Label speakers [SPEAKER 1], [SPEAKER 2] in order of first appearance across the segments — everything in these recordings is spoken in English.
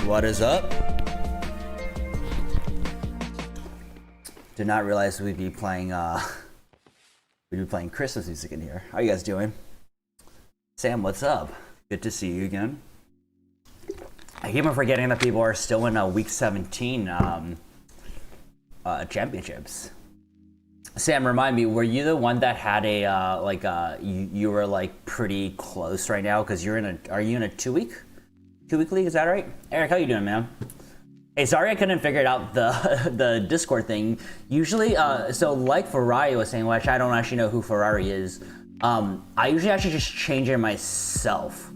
[SPEAKER 1] What is up? Did not realize we'd be playing Christmas music in here. How you guys doing? Sam, what's up? Good to see you again. I keep on forgetting that people are still in week 17 championships. Sam, remind me, were you the one that had a you were like pretty close right now because you're in a, are you in a 2-week league? Is that right? Eric, how you doing, man? Hey, sorry I couldn't figure it out, the Discord thing. Usually, so like Ferrari was saying, which I don't actually know who Ferrari is. I usually actually just change it myself.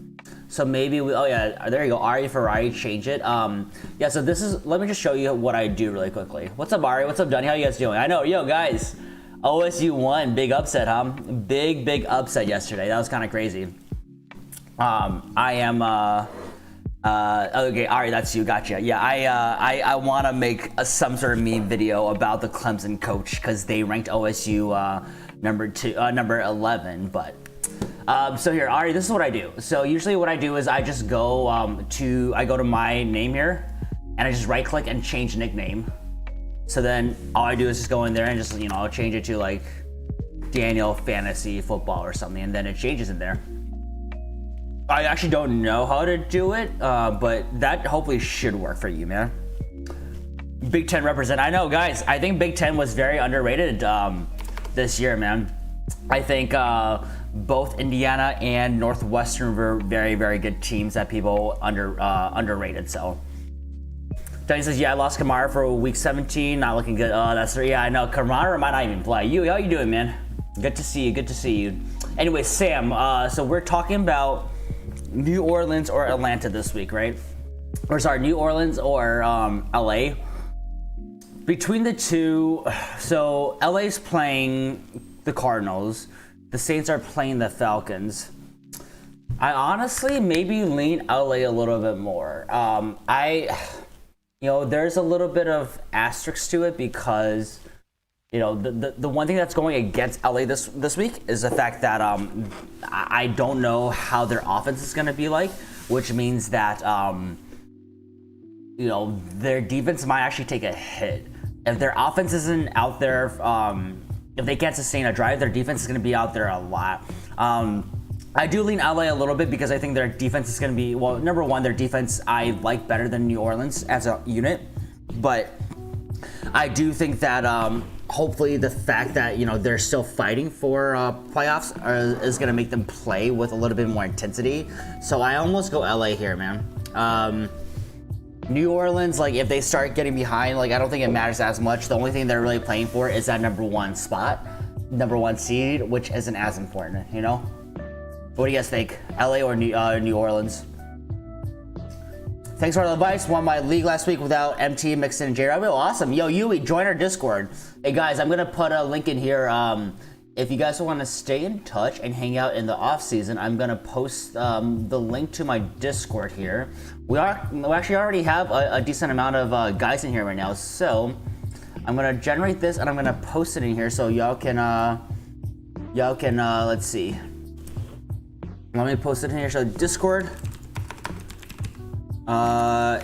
[SPEAKER 1] So maybe we, oh yeah, there you go, Ari Ferrari, change it. Yeah, so this is, let me just show you what I do really quickly. What's up, Ari? What's up, Dunny? How you guys doing? I know, yo, guys, OSU won, big upset, huh? Big upset yesterday. That was kind of crazy. I am, okay, Ari, that's you, gotcha. Yeah, I want to make some sort of meme video about the Clemson coach because they ranked OSU number 11, but so here, Ari, this is what I do. So usually what I do is I just go I go to my name here and I just right click and change nickname. So then all I do is just go in there and just, you know, I'll change it to like Daniel Fantasy Football or something, and then it changes in there. I actually don't know how to do it, but that hopefully should work for you, man. Big Ten represent. I know, guys, I think Big Ten was very underrated this year, man. I think both Indiana and Northwestern were very good teams that people underrated. So Danny says, yeah, I lost Kamara for week 17, not looking good. Oh, that's, yeah, I know, Kamara might not even play. How you doing, man? Good to see you. Anyway, Sam, so we're talking about New Orleans or Atlanta this week, right? Or sorry, New Orleans or LA. Between the two, so LA's playing the Cardinals, the Saints are playing the Falcons. I honestly maybe lean LA a little bit more. You know, there's a little bit of asterisk to it because, you know, the one thing that's going against LA this week is the fact that I don't know how their offense is going to be like, which means that you know, their defense might actually take a hit. If their offense isn't out there, if they can't sustain a drive, their defense is going to be out there a lot. I do lean LA a little bit because I think their defense is going to be, well, number one, their defense I like better than New Orleans as a unit, but I do think that hopefully the fact that, you know, they're still fighting for playoffs is going to make them play with a little bit more intensity. So I almost go LA here, man. New Orleans, like if they start getting behind, like I don't think it matters as much. The only thing they're really playing for is that number 1 spot, number 1 seed, which isn't as important, you know? What do you guys think? LA or New Orleans? Thanks for the advice. Won my league last week without MT, Mixon, and J-Rob. Oh, awesome. Yo, Yui, join our Discord. Hey, guys, I'm going to put a link in here. If you guys want to stay in touch and hang out in the off season, I'm going to post the link to my Discord here. We actually already have a decent amount of guys in here right now. So I'm going to generate this and I'm going to post it in here so y'all can let's see. Let me post it in here. So Discord.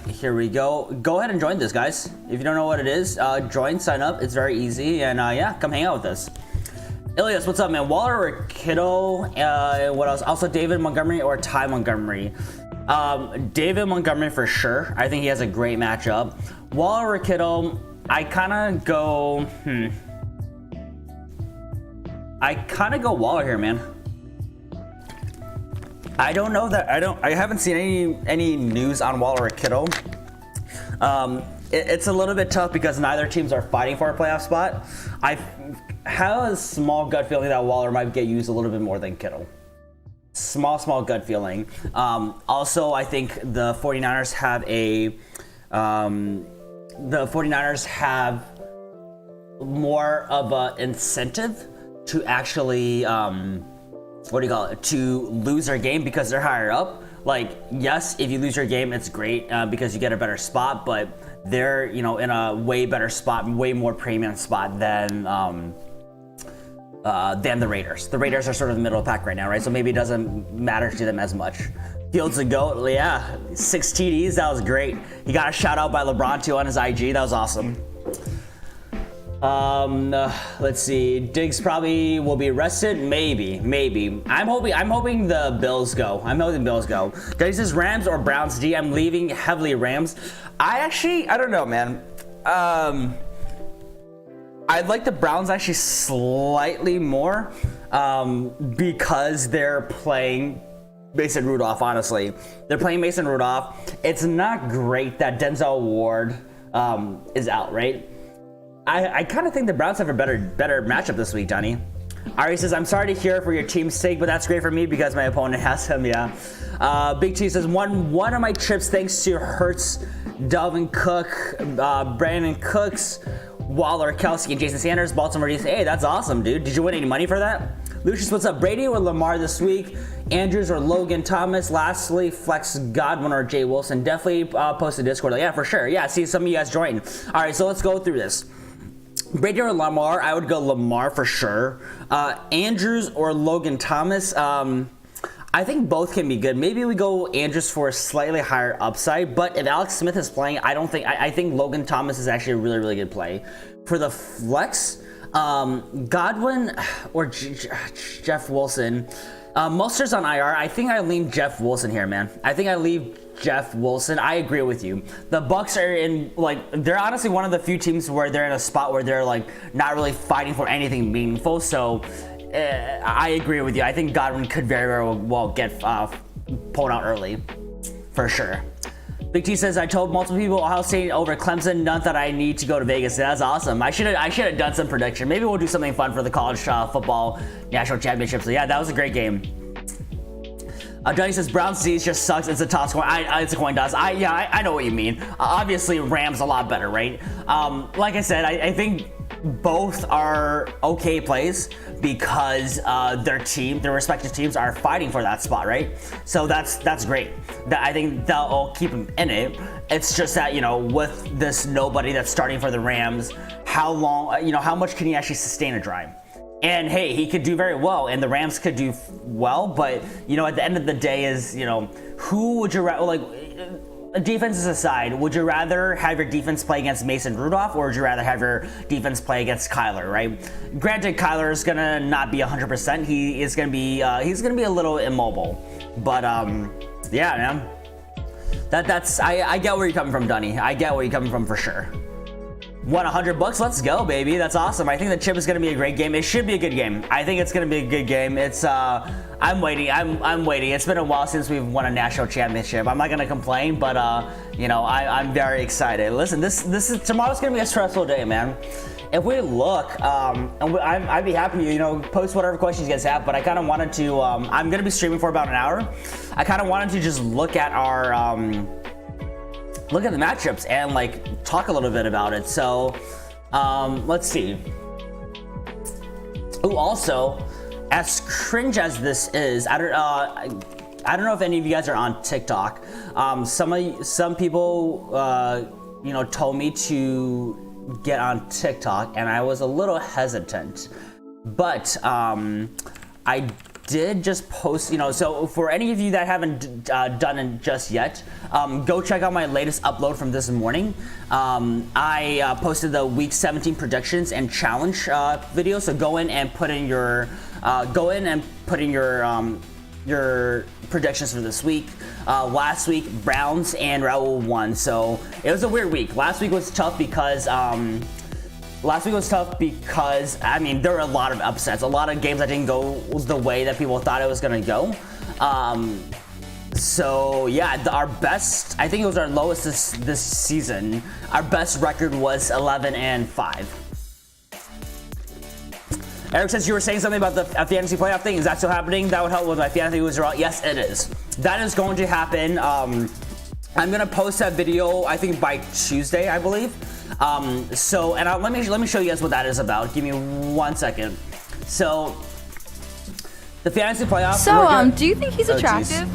[SPEAKER 1] Here we go. Go ahead and join this, guys. If you don't know what it is, join, sign up. It's very easy, and yeah, come hang out with us. Ilias, what's up, man? Waller or Kittle? What else? Also, David Montgomery or Ty Montgomery? David Montgomery for sure. I think he has a great matchup. Waller or Kittle? I kind of go. I kind of go Waller here, man. I don't know that I haven't seen any news on Waller or Kittle. It's a little bit tough because neither teams are fighting for a playoff spot. I have a small gut feeling that Waller might get used a little bit more than Kittle. Small gut feeling. Also, I think the 49ers have more of an incentive to actually to lose their game because they're higher up. Like, yes, if you lose your game, it's great because you get a better spot, but they're, you know, in a way better spot, way more premium spot than the Raiders. The Raiders are sort of the middle of the pack right now, right? So maybe it doesn't matter to them as much. Do Fields a goat. Yeah, 6 TDs. That was great. He got a shout out by LeBron too on his IG. That was awesome. Let's see. Diggs probably will be rested. Maybe. I'm hoping the Bills go. Diggs is Rams or Browns D. I'm leaving heavily Rams. I don't know, man. I'd like the Browns actually slightly more, because they're playing Mason Rudolph. Honestly, they're playing Mason Rudolph. It's not great that Denzel Ward is out, right? I kind of think the Browns have a better matchup this week, Johnny. Ari says, I'm sorry to hear for your team's sake, but that's great for me because my opponent has him, yeah. Big T says, one of my trips thanks to Hurts, Dalvin Cook, Brandon Cooks, Waller, Kelsey, and Jason Sanders, Baltimore. Hey, that's awesome, dude. Did you win any money for that? Lucius, what's up? Brady or Lamar this week? Andrews or Logan Thomas? Lastly, Flex Godwin or Jay Wilson? Definitely post a Discord. Yeah, for sure. Yeah, see some of you guys join. All right, so let's go through this. Brady or Lamar? I would go Lamar for sure. Andrews or Logan Thomas? I think both can be good. Maybe we go Andrews for a slightly higher upside, but if Alex Smith is playing, I think Logan Thomas is actually a really, really good play. For the flex, Godwin or Jeff Wilson. Moster's on IR. I think I lean Jeff Wilson here, man. I think I leave Jeff Wilson. I agree with you. The Bucks are in, they're honestly one of the few teams where they're in a spot where they're not really fighting for anything meaningful. So I agree with you. I think Godwin could very well get pulled out early, for sure. Big T says, I told multiple people Ohio State over Clemson, not that I need to go to Vegas. That's awesome. I should have done some prediction. Maybe we'll do something fun for the college football national championship. So yeah, that was a great game. Johnny says, Browns disease just sucks. It's a toss coin. It's a coin toss. I know what you mean. Obviously, Rams a lot better, right? Like I said, I think both are okay plays because their respective teams are fighting for that spot, right? So that's great. I think they'll keep them in it. It's just that, with this nobody that's starting for the Rams, how long, how much can he actually sustain a drive? And hey, he could do very well, and the Rams could do well, but at the end of the day is, who would you rather, defenses aside, would you rather have your defense play against Mason Rudolph, or would you rather have your defense play against Kyler, right? Granted, Kyler is gonna not be 100%. He is gonna be he's gonna be a little immobile, but yeah, man. I get where you're coming from, Dunny. I get where you're coming from for sure. Won $100. Let's go, baby. That's awesome. I think the chip is going to be a great game. It should be a good game. I think it's going to be a good game. It's I'm waiting. I'm waiting. It's been a while since we've won a national championship. I'm not going to complain, but I'm very excited. Listen, tomorrow's going to be a stressful day, man. If we look, I'd be happy to post whatever questions you guys have. But I kind of wanted to. I'm going to be streaming for about an hour. I kind of wanted to just look at our. Look at the matchups and talk a little bit about it. So let's see. Oh, also, as cringe as this is, I don't know if any of you guys are on TikTok. Some people told me to get on TikTok, and I was a little hesitant, but I did just post, so for any of you that haven't done it just yet, go check out my latest upload from this morning. I posted the week 17 predictions and challenge video. So go in and put in your your predictions for this week. Last week, Browns and Raul won. So it was a weird week. Last week was tough because there were a lot of upsets, a lot of games that didn't go the way that people thought it was going to go. So yeah, our best, I think it was our lowest this season. Our best record was 11-5. Eric says you were saying something about the fantasy playoff thing. Is that still happening? That would help with my fantasy loser. Yes, it is. That is going to happen. I'm going to post that video, I think by Tuesday, I believe. Let me show you guys what that is about. Give me 1 second. So the fantasy playoffs.
[SPEAKER 2] So do you think he's attractive?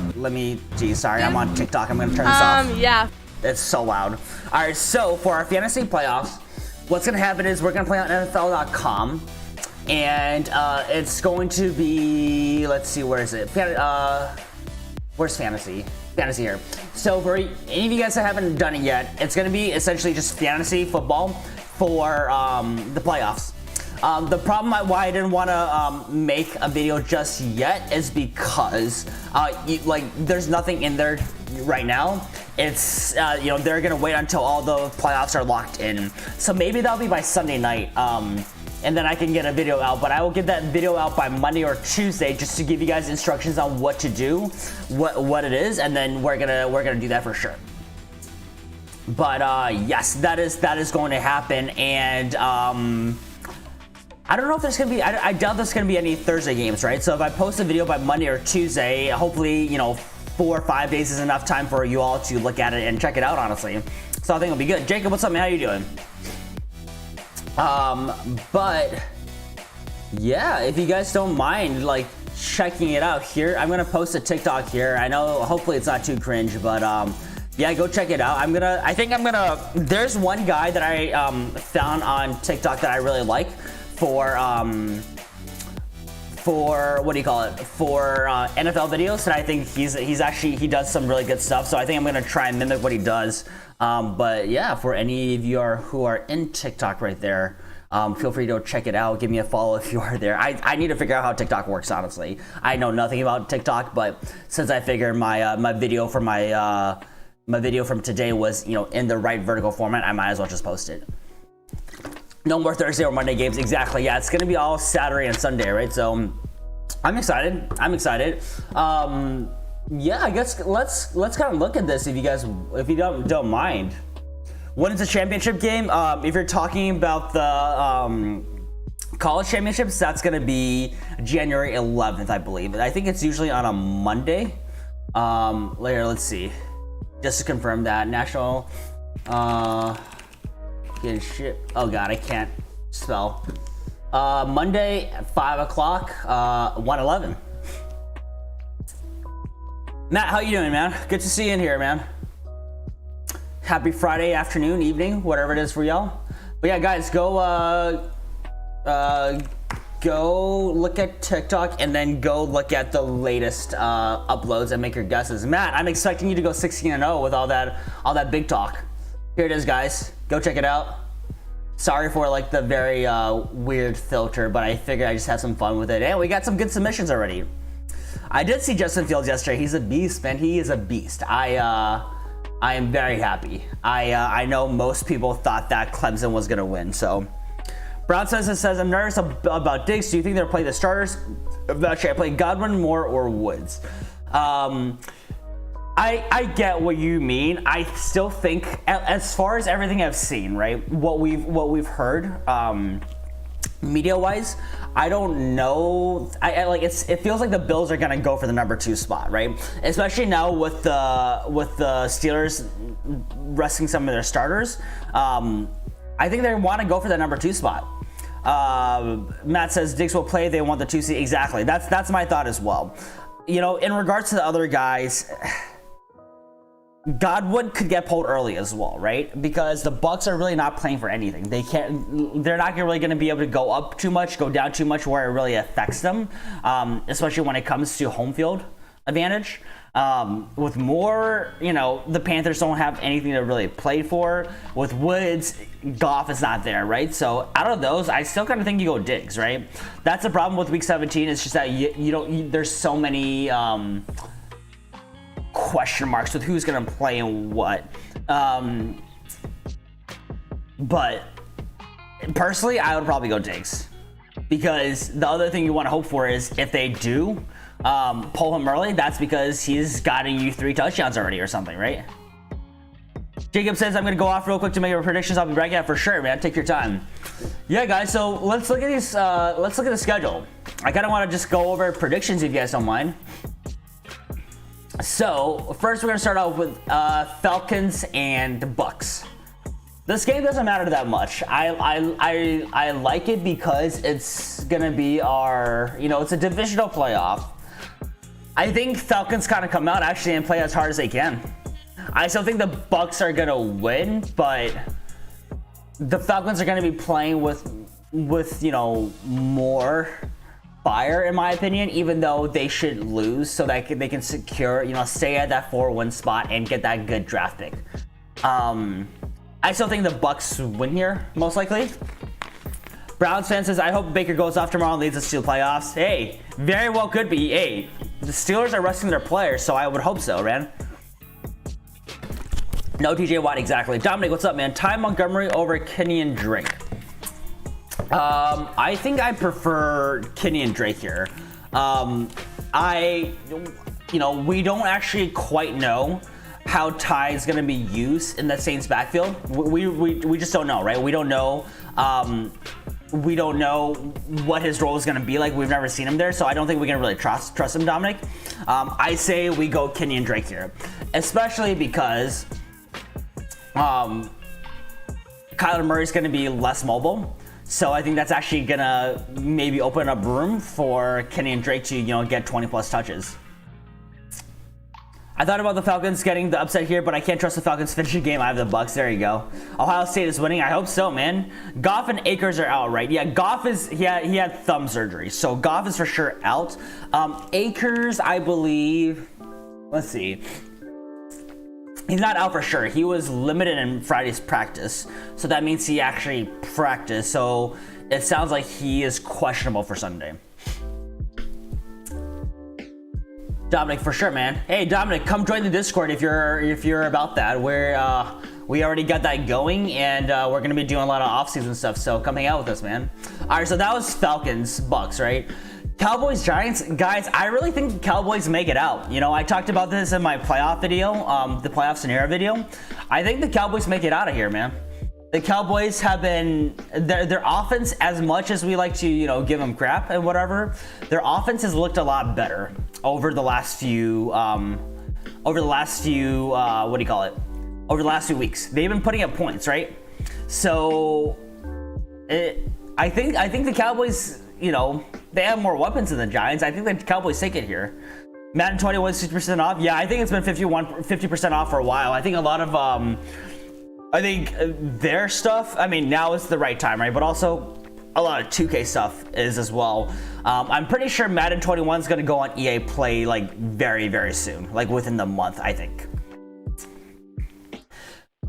[SPEAKER 1] Sorry, I'm on TikTok. I'm gonna turn this off.
[SPEAKER 2] Yeah.
[SPEAKER 1] It's so loud. All right, so for our fantasy playoffs, what's gonna happen is we're gonna play on NFL.com, and it's going to be, let's see, where is it? Where where's fantasy? Fantasy here. So for any of you guys that haven't done it yet, it's gonna be essentially just fantasy football for the playoffs. The problem why I didn't want to make a video just yet is because there's nothing in there right now. It's they're gonna wait until all the playoffs are locked in. So maybe that'll be by Sunday night, and then I can get a video out. But I will get that video out by Monday or Tuesday just to give you guys instructions on what to do, what it is, and then we're gonna do that for sure. But yes, that is going to happen, and I don't know if there's gonna be. I doubt there's gonna be any Thursday games, right? So if I post a video by Monday or Tuesday, hopefully 4 or 5 days is enough time for you all to look at it and check it out. Honestly, so I think it'll be good. Jacob, what's up, man? How you doing? But yeah, if you guys don't mind, like checking it out here, I'm gonna post a TikTok here. I know, hopefully it's not too cringe, but yeah, go check it out. I think I'm gonna. There's one guy that I found on TikTok that I really like. For what do you call it, for NFL videos, and I think he does some really good stuff, so I think I'm gonna try and mimic what he does. But yeah, for any of you who are in TikTok right there, feel free to go check it out. Give me a follow if you are there. I need to figure out how TikTok works, honestly. I know nothing about TikTok, but since I figured my video for my video from today was in the right vertical format, I might as well just post it. No more Thursday or Monday games. Exactly. Yeah, it's gonna be all Saturday and Sunday, right? So I'm excited. Yeah, I guess let's kind of look at this if you don't mind. When it's a championship game, if you're talking about the college championships, that's gonna be January 11th, I believe. I think it's usually on a Monday. Later, let's see. Just to confirm that national. Shit. Oh god, I can't spell. Monday at 5 o'clock, 1:11. Matt, how you doing, man? Good to see you in here, man. Happy Friday afternoon, evening, whatever it is for y'all. But yeah, guys, go look at TikTok and then go look at the latest uploads and make your guesses. Matt, I'm expecting you to go 16-0 with all that big talk. Here it is, guys. Go check it out. Sorry for like the very weird filter, but I figured I just have some fun with it. And we got some good submissions already. I did see Justin Fields yesterday. He's a beast, man. He is a beast. I am very happy. I know most people thought that Clemson was gonna win. So Brown says I'm nervous about Diggs. Do you think they'll play the starters? Should I play Godwin, Moore, or Woods? I get what you mean. I still think, as far as everything I've seen, right, what we've heard, media-wise, I don't know. It feels like the Bills are gonna go for the number 2 spot, right? Especially now with the Steelers resting some of their starters. I think they want to go for that number 2 spot. Matt says Diggs will play. They want the 2 seed. Exactly. That's my thought as well. In regards to the other guys, Godwin could get pulled early as well, right? Because the Bucks are really not playing for anything. They're not really going to be able to go up too much, go down too much where it really affects them, especially when it comes to home field advantage. With Moore, the Panthers don't have anything to really play for. With Woods, Goff is not there, right? So out of those, I still kind of think you go Diggs, right? That's the problem with Week 17. It's just that there's so many question marks with who's going to play and what. But personally, I would probably go Diggs, because the other thing you want to hope for is if they do pull him early, that's because he's gotten you 3 touchdowns already or something, right? Jacob says I'm gonna go off real quick to make our predictions. I'll be back. Yeah, for sure, man. Take your time. Yeah, guys. So let's look at these. Let's look at the schedule. I kind of want to just go over predictions if you guys don't mind. So first, we're gonna start off with Falcons and Bucks. This game doesn't matter that much. I like it because it's gonna be our, it's a divisional playoff. I think Falcons kind of come out actually and play as hard as they can. I still think the Bucks are gonna win, but the Falcons are gonna be playing with more fire in my opinion, even though they should lose so that they can secure, stay at that 4-win spot and get that good draft pick. I still think the Bucks win here, most likely. Browns fan says, I hope Baker goes off tomorrow and leads us to the playoffs. Hey, very well could be. Hey, the Steelers are resting their players, so I would hope so, man. No TJ Watt, exactly. Dominic, what's up, man? Ty Montgomery over Kenyon Drake. I think I prefer Kenyon Drake here. We don't actually quite know how Ty is going to be used in the Saints backfield. We just don't know, right? We don't know. We don't know what his role is going to be like. We've never seen him there, so I don't think we can really trust him, Dominic. I say we go Kenyon Drake here, especially because Kyler Murray is going to be less mobile. So I think that's actually going to maybe open up room for Kenyon Drake to, get 20 plus touches. I thought about the Falcons getting the upset here, but I can't trust the Falcons finishing game. I have the Bucks. There you go. Ohio State is winning. I hope so, man. Goff and Akers are out, right? Yeah, Goff is he had thumb surgery, so Goff is for sure out. Akers, I believe. Let's see. He's not out for sure. He was limited in Friday's practice, so that means he actually practiced. So it sounds like he is questionable for Sunday. Dominic, for sure, man. Hey, Dominic, come join the Discord if you're about that. We already got that going, and we're gonna be doing a lot of off-season stuff. So come hang out with us, man. All right, so that was Falcons, Bucks, right? Cowboys, Giants, guys. I really think the Cowboys make it out. I talked about this in my playoff video, the playoff scenario video. I think the Cowboys make it out of here, man. The Cowboys have been their offense, as much as we like to give them crap and whatever, their offense has looked a lot better over the last few over the last few weeks. They've been putting up points, right? So I think the Cowboys, they have more weapons than the Giants. I think the Cowboys take it here. Madden 21 60% off. Yeah, I think it's been 50% off for a while. I think a lot of I think their stuff, now is the right time, right? But also a lot of 2K stuff is as well. I'm pretty sure Madden 21 is going to go on EA Play like very, very soon, like within the month, I think.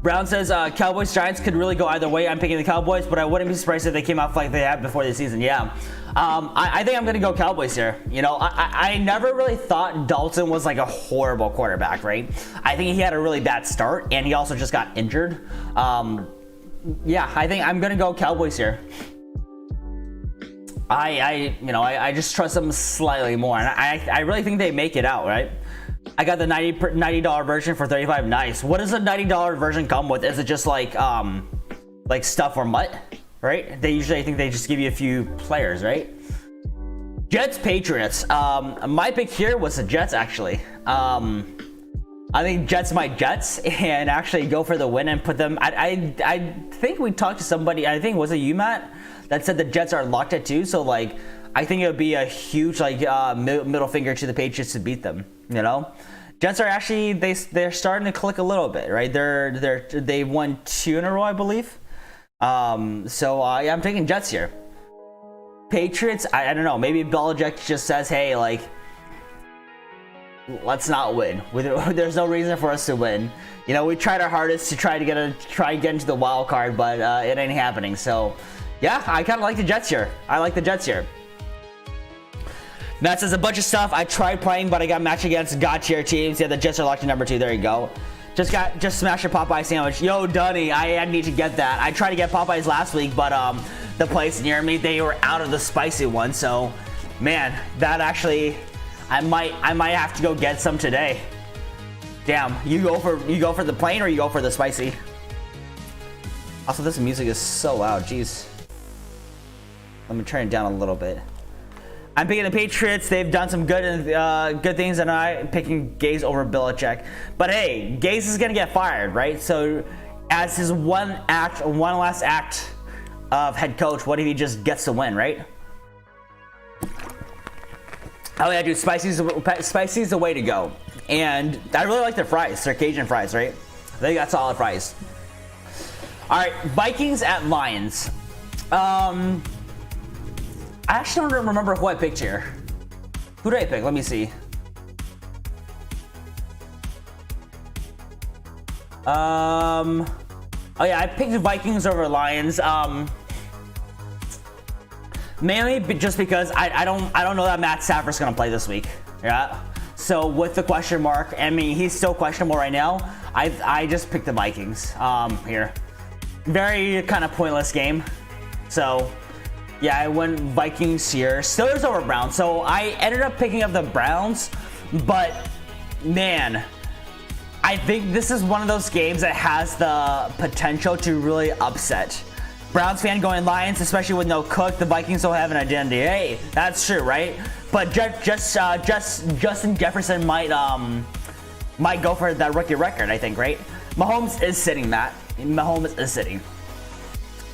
[SPEAKER 1] Brown says Cowboys Giants could really go either way. I'm picking the Cowboys, but I wouldn't be surprised if they came off like they had before the season. Yeah, I think I'm going to go Cowboys here. I never really thought Dalton was like a horrible quarterback, right? I think he had a really bad start, and he also just got injured. Yeah, I think I'm going to go Cowboys here. I just trust them slightly more, and I really think they make it out, right? I got the $90 version for $35. Nice. What does a $90 version come with? Is it just like stuff or mutt, right? I think they just give you a few players, right? Jets Patriots. My pick here was the Jets, actually. I think Jets and actually go for the win and put them. I think we talked to somebody. I think was it you, Matt, that said the Jets are locked at 2. So I think it would be a huge middle finger to the Patriots to beat them. Jets are actually they're starting to click a little bit, right? They won 2 in a row, I believe. So yeah, I'm taking Jets here. Patriots, I don't know. Maybe Belichick just says, hey, let's not win. There's no reason for us to win. We tried our hardest to try get into the wild card, but it ain't happening. So yeah, I kind of like the Jets here. I like the Jets here. Matt says a bunch of stuff. I tried playing, but I got matched against God tier teams. Yeah, the Jets are locked to number 2. There you go. Just smashed a Popeye sandwich. Yo, Dunny, I need to get that. I tried to get Popeyes last week, but the place near me, they were out of the spicy one. So, man, that actually, I might have to go get some today. Damn, you go for the plain or you go for the spicy? Also, this music is so loud. Jeez. Let me turn it down a little bit. I'm picking the Patriots. They've done some good things, and I'm picking Gase over Belichick. But hey, Gase is gonna get fired, right? So, as his one last act of head coach, what if he just gets the win, right? Oh yeah, dude, spicy's the way to go. And I really like their fries. They're Cajun fries, right? They got solid fries. All right, Vikings at Lions. I actually don't remember who I picked here. Who did I pick? Let me see. Oh yeah, I picked Vikings over Lions. Mainly just because I don't know that Matt Stafford's gonna play this week. Yeah. So with the question mark, I mean he's still questionable right now. I just picked the Vikings here. Very kind of pointless game. So yeah, I went Vikings here. Steelers over Browns. So I ended up picking up the Browns, but man, I think this is one of those games that has the potential to really upset. Browns fan going Lions, especially with no Cook. The Vikings don't have an identity. Hey, that's true, right? But Justin Jefferson might go for that rookie record, I think, right? Mahomes is sitting, Matt. Mahomes is sitting.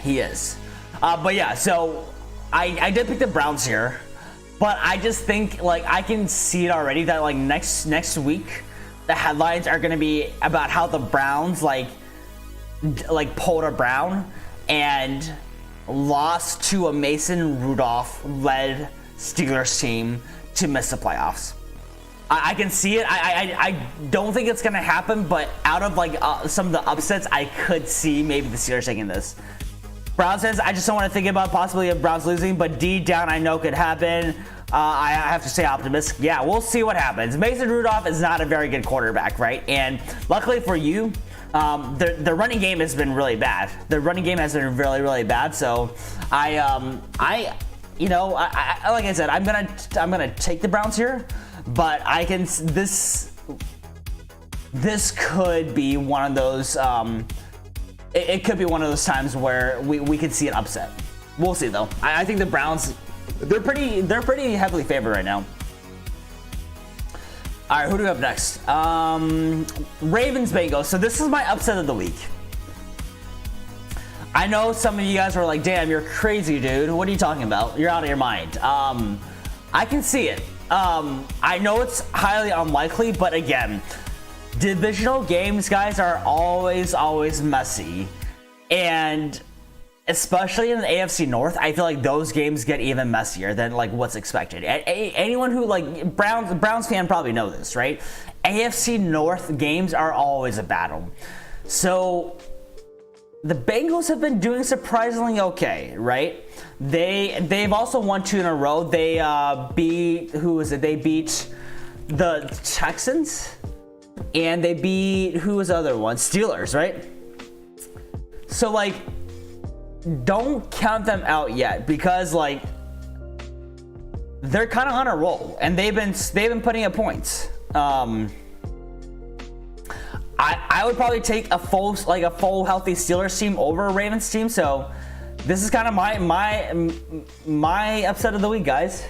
[SPEAKER 1] He is. But yeah, so I did pick the Browns here, but I just think like I can see it already that like next week the headlines are going to be about how the Browns like pulled a Brown and lost to a Mason Rudolph-led Steelers team to miss the playoffs. I can see it. I don't think it's going to happen, but out of like some of the upsets, I could see maybe the Steelers taking this. Browns says, I just don't want to think about possibly of Browns losing, but D down I know could happen. I have to stay optimistic. Yeah, we'll see what happens. Mason Rudolph is not a very good quarterback, right? And luckily for you, the running game has been really bad. The running game has been really, really bad. So like I said, I'm gonna take the Browns here, but I can this could be one of those. It could be one of those times where we could see an upset. We'll see though. I think the Browns, they're pretty heavily favored right now. All right, who do we have next? Ravens Bengals. So this is my upset of the week. I know some of you guys are like, damn, you're crazy, dude. What are you talking about? You're out of your mind. I can see it. I know it's highly unlikely, but again, divisional games, guys, are always messy. And especially in the AFC North, I feel like those games get even messier than like what's expected. Anyone who like Browns fan probably know this, right? AFC North games are always a battle. So the Bengals have been doing surprisingly okay, right? They've also won 2 in a row. They beat They beat the Texans, and they beat who was the other one? Steelers, right? So like, don't count them out yet because like they're kind of on a roll and they've been putting up points. I would probably take a full healthy Steelers team over a Ravens team. So this is kind of my upset of the week, guys.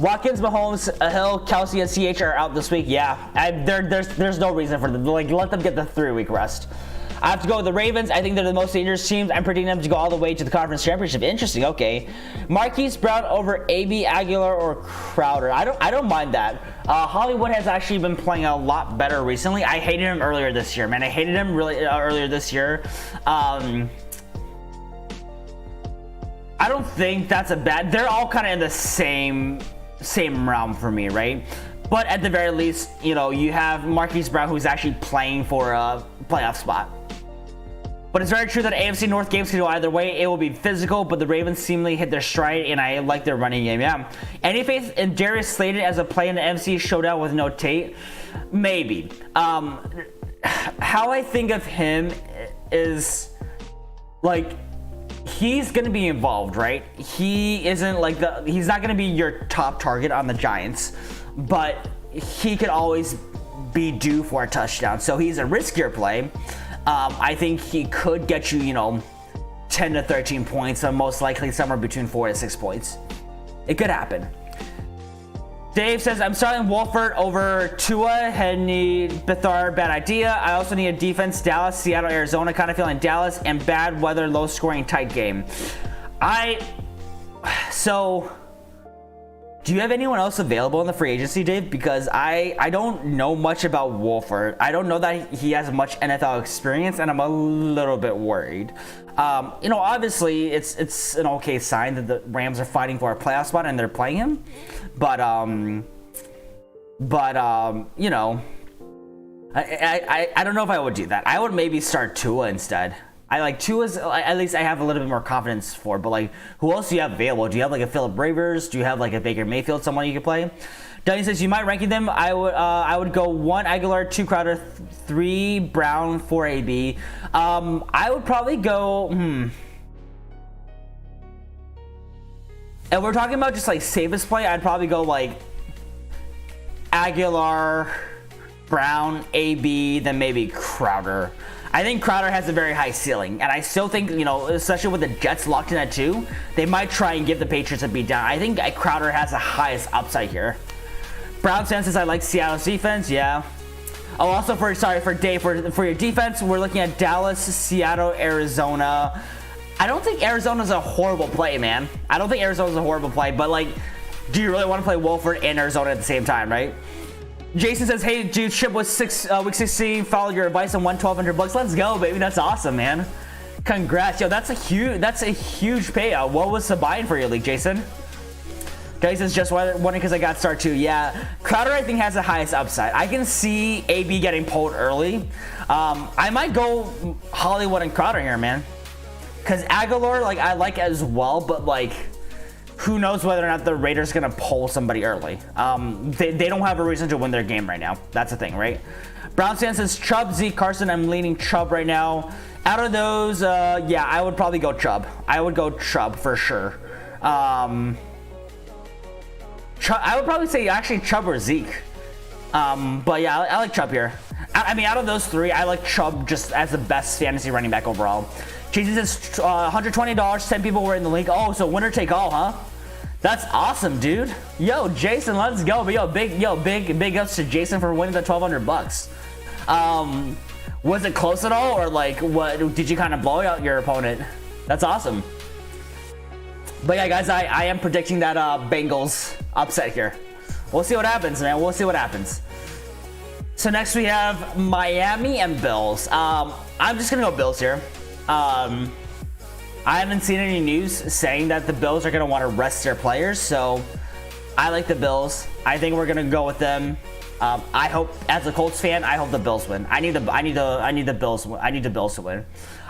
[SPEAKER 1] Watkins, Mahomes, Hill, Kelsey, and CH are out this week. Yeah, there's no reason for them. Like, let them get the 3-week rest. I have to go with the Ravens. I think they're the most dangerous teams. I'm predicting them to go all the way to the conference championship. Interesting. Okay, Marquise Brown over AB Aguilar or Crowder. I don't mind that. Hollywood has actually been playing a lot better recently. I hated him earlier this year, man. I hated him really earlier this year. I don't think that's a bad. They're all kind of in the same realm for me, right? But at the very least, you know, you have Marquise Brown who's actually playing for a playoff spot. But it's very true that AFC North games can go either way. It will be physical, but the Ravens seemingly hit their stride, and I like their running game. Yeah. Any faith in Darius Slayton as a play in the NFC showdown with no Tate? Maybe. How I think of him is like he's going to be involved, right? He isn't like he's not going to be your top target on the Giants, but he could always be due for a touchdown. So he's a riskier play. I think he could get you, 10 to 13 points, and most likely somewhere between 4 to 6 points. It could happen. Dave says, I'm starting Wolford over Tua. Need Bethard, bad idea. I also need a defense. Dallas, Seattle, Arizona. Kind of feeling Dallas and bad weather, low scoring, tight game. Do do you have anyone else available in the free agency, Dave? Because I don't know much about Wolford. I don't know that he has much NFL experience, and I'm a little bit worried. Obviously it's an okay sign that the Rams are fighting for a playoff spot and they're playing him, but I don't know if I would do that. I would maybe start Tua instead. I like Tua's, at least I have a little bit more confidence for, but like, who else do you have available? Do you have like a Phillip Rivers? Do you have like a Baker Mayfield, someone you could play? Dunny says, you might rank them. I would go 1 Aguilar, 2 Crowder, 3 Brown, 4 AB. I would probably go, And we're talking about just like safest play. I'd probably go like Aguilar, Brown, AB, then maybe Crowder. I think Crowder has a very high ceiling, and I still think, especially with the Jets locked in at 2, they might try and give the Patriots a beat down. I think Crowder has the highest upside here. Brown says I like Seattle's defense, yeah. Oh, also for Dave, for your defense, we're looking at Dallas, Seattle, Arizona. I don't think Arizona's a horrible play, man. I don't think Arizona's a horrible play, but like, do you really want to play Wolford and Arizona at the same time, right? Jason says, hey, dude, ship was week 16. Followed your advice and won $1,200. Let's go, baby. That's awesome, man. Congrats. Yo, that's a huge payout. What was the buy-in for your league, Jason? Guys, says just wondering because I got start too. Yeah, Crowder I think has the highest upside. I can see AB getting pulled early. I might go Hollywood and Crowder here, man. Because Aguilar, like, I like as well, but like, who knows whether or not the Raiders gonna pull somebody early. They don't have a reason to win their game right now. That's the thing, right? Brown Stan says Chubb, Zeke, Carson. I'm leaning Chubb right now. Out of those, yeah, I would probably go Chubb. I would go Chubb for sure. I would probably say actually Chubb or Zeke. But yeah, I like Chubb here. I mean, out of those 3, I like Chubb just as the best fantasy running back overall. Jason says $120. 10 people were in the league. Oh, so winner take all, huh? That's awesome, dude. Yo, Jason, let's go. But big ups to Jason for winning the $1,200. Was it close at all, or like what? Did you kind of blow out your opponent? That's awesome. But yeah, guys, I am predicting that Bengals upset here. We'll see what happens, man. We'll see what happens. So next we have Miami and Bills. I'm just gonna go Bills here. I haven't seen any news saying that the Bills are going to want to rest their players, so I like the Bills. I think we're going to go with them. I hope, as a Colts fan, I hope the Bills win. I need the Bills to win.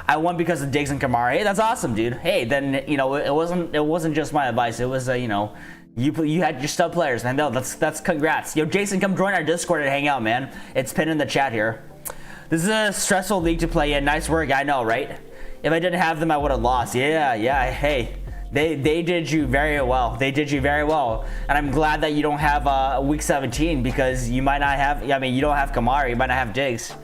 [SPEAKER 1] I won because of Diggs and Kamara. Hey, that's awesome, dude. Hey, then it wasn't just my advice. It was you had your stud players, man. No, that's congrats. Yo, Jason, come join our Discord and hang out, man. It's pinned in the chat here. This is a stressful league to play in. Nice work, I know, right? If I didn't have them, I would have lost. Yeah. Hey, they did you very well. They did you very well, and I'm glad that you don't have week 17 because you might not have. I mean, you don't have Kamara. You might not have Diggs.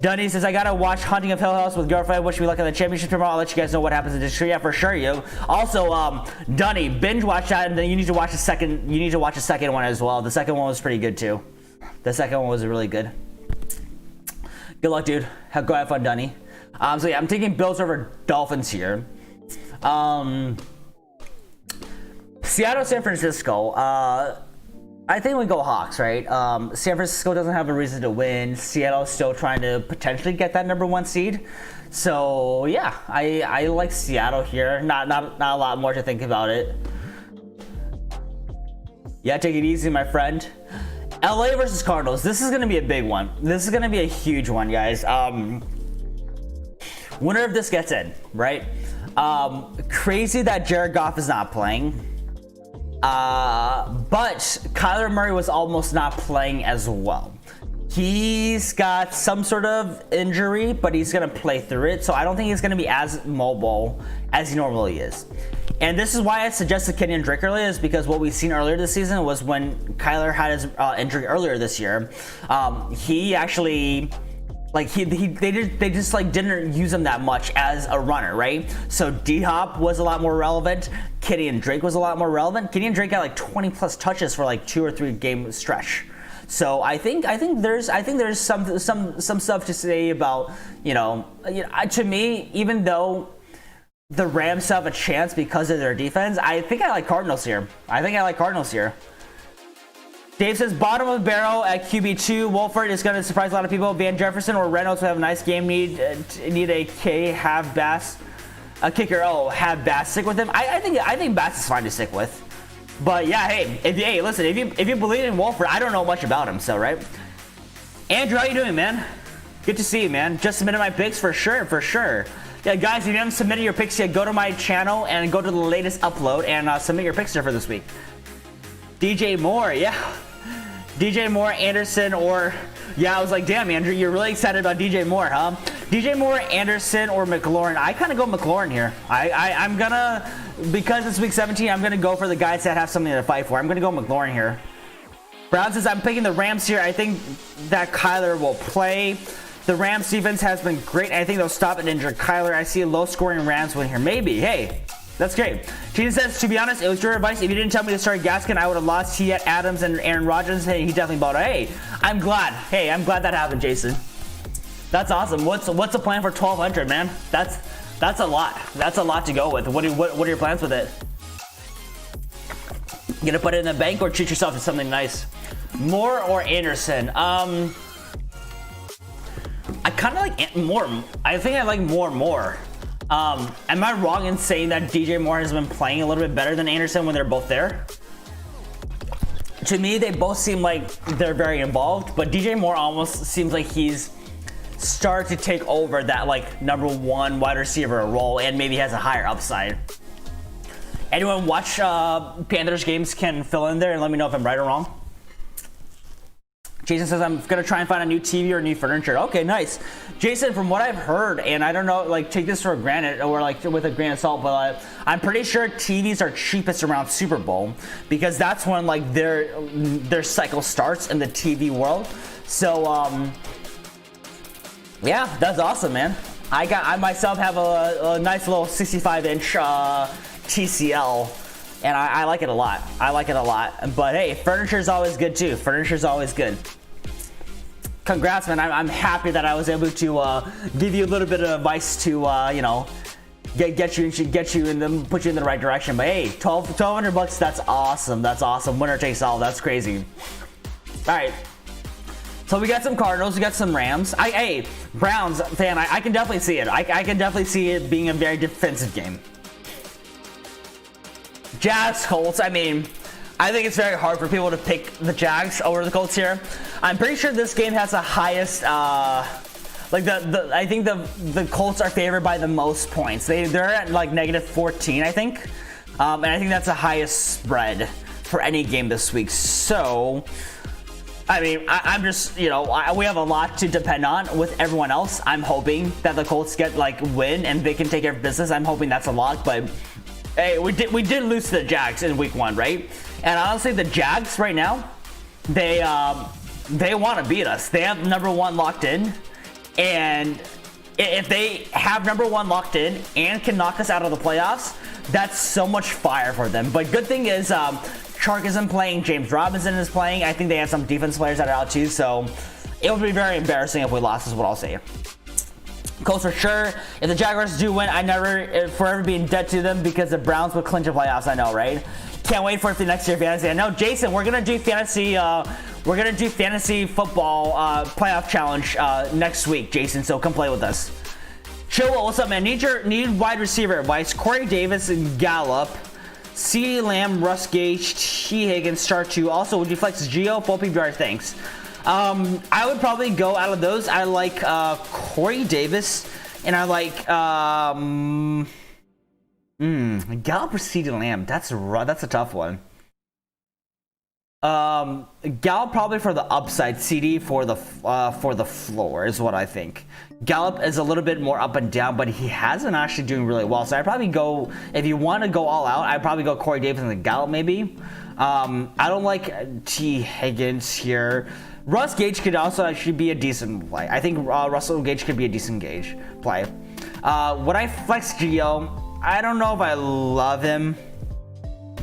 [SPEAKER 1] Dunny says I gotta watch Hunting of Hill House with girlfriend. Wish me luck in the championship tomorrow. I'll let you guys know what happens in this show. Yeah, for sure, you. Also, Dunny, binge watch that, and then you need to watch the second. You need to watch the second one as well. The second one was pretty good too. The second one was really good. Good luck, dude. Go have fun, Dunny. So yeah, I'm taking Bills over Dolphins here. Seattle, San Francisco. I think we go Hawks, right? San Francisco doesn't have a reason to win. Seattle's still trying to potentially get that number 1 seed. So yeah, I like Seattle here. Not a lot more to think about it. Yeah, take it easy, my friend. LA versus Cardinals. This is gonna be a big one. This is gonna be a huge one, guys. Winner of this gets in, right? Crazy that Jared Goff is not playing. But Kyler Murray was almost not playing as well. He's got some sort of injury, but he's going to play through it. So I don't think he's going to be as mobile as he normally is. And this is why I suggested Kenyon Drake earlier, is because what we've seen earlier this season was when Kyler had his injury earlier this year. He actually... they just didn't use him that much as a runner, right? So D-Hop was a lot more relevant. Kenyon Drake was a lot more relevant. Kenyon Drake got like 20 plus touches for like 2 or 3 game stretch. So I think there's some stuff to say about to me, even though the Rams have a chance because of their defense. I think I like Cardinals here. Dave says bottom of the barrel at QB2. Wolford is going to surprise a lot of people. Van Jefferson or Reynolds will have a nice game. Need a K. Have Bass a kicker. Oh, have Bass stick with him. I think Bass is fine to stick with. But yeah, hey, listen, if you believe in Wolford, I don't know much about him, so right. Andrew, how you doing, man? Good to see you, man. Just submitted my picks for sure. Yeah, guys, if you haven't submitted your picks yet, go to my channel and go to the latest upload and submit your picks there for this week. DJ Moore, yeah. DJ Moore, Anderson, or... Yeah, I was like, damn, Andrew, you're really excited about DJ Moore, huh? DJ Moore, Anderson, or McLaurin. I kind of go McLaurin here. I'm gonna... Because it's week 17, I'm gonna go for the guys that have something to fight for. I'm gonna go McLaurin here. Brown says, I'm picking the Rams here. I think that Kyler will play. The Rams defense has been great. I think they'll stop and injure Kyler. I see a low-scoring Rams win here. Maybe. Hey, that's great. Gene says, to be honest, it was your advice. If you didn't tell me to start Gaskin, I would have lost. He had Adams and Aaron Rodgers. Hey, he definitely bought it. Hey, I'm glad. Hey, I'm glad that happened, Jason. That's awesome. What's the plan for 1,200, man? That's a lot. That's a lot to go with. What are your plans with it? You gonna put it in the bank or treat yourself to something nice? Moore or Anderson? I kind of like Moore. I think I like Moore more. Am I wrong in saying that DJ Moore has been playing a little bit better than Anderson when they're both there? To me, they both seem like they're very involved, but DJ Moore almost seems like he's started to take over that like number one wide receiver role and maybe has a higher upside. Anyone watch Panthers games can fill in there and let me know if I'm right or wrong. Jason says, I'm going to try and find a new TV or new furniture. Okay, nice. Jason, from what I've heard, and I don't know, like, take this for granted or, like, with a grain of salt, but I'm pretty sure TVs are cheapest around Super Bowl because that's when, like, their cycle starts in the TV world. So, yeah, that's awesome, man. I myself have a nice little 65-inch TCL. And I like it a lot. But hey, furniture's always good too. Furniture's always good. Congrats, man. I'm happy that I was able to give you a little bit of advice to you know, get you in the put you in the right direction. But hey, $1,200. That's awesome. Winner takes all. That's crazy. All right. So we got some Cardinals, we got some Rams. Hey, Browns fan, I can definitely see it. I can definitely see it being a very defensive game. Jags, Colts, I mean, I think it's very hard for people to pick the Jags over the Colts here. I'm pretty sure this game has the highest, I think the Colts are favored by the most points. They're at like -14, I think. And I think that's the highest spread for any game this week. So, I mean, I'm just, you know, we have a lot to depend on with everyone else. I'm hoping that the Colts get like win and they can take care of business. I'm hoping that's a lock, but hey, we did lose to the Jags in week 1, right? And honestly, the Jags right now, they want to beat us. They have number 1 locked in, and if they have number 1 locked in and can knock us out of the playoffs, that's so much fire for them. But good thing is, Chark isn't playing, James Robinson is playing. I think they have some defense players that are out too, so it would be very embarrassing if we lost, is what I'll say. Colts for sure. If the Jaguars do win, I never forever be in debt to them because the Browns would clinch the playoffs. I know, right? Can't wait for it for next year fantasy. I know, Jason. We're gonna do fantasy. We're gonna do fantasy football playoff challenge next week, Jason. So come play with us. Chill, what's up, man? Need wide receiver advice. Corey Davis and Gallup, CeeDee Lamb, Russ Gage, T Higgins, start 2. Also, would you flex Geo? Full PPR, thanks. I would probably go out of those. I like Corey Davis, and I like Gallup or CeeDee Lamb. That's a tough one. Gallup probably for the upside, CD for the floor is what I think. Gallup is a little bit more up and down, but he hasn't actually doing really well. So I'd probably go, if you want to go all out, I'd probably go Corey Davis and the Gallup maybe. I don't like T Higgins here. Russ Gage could also actually be a decent play. I think Russell Gage could be a decent play. Would I flex Geo? I don't know if I love him.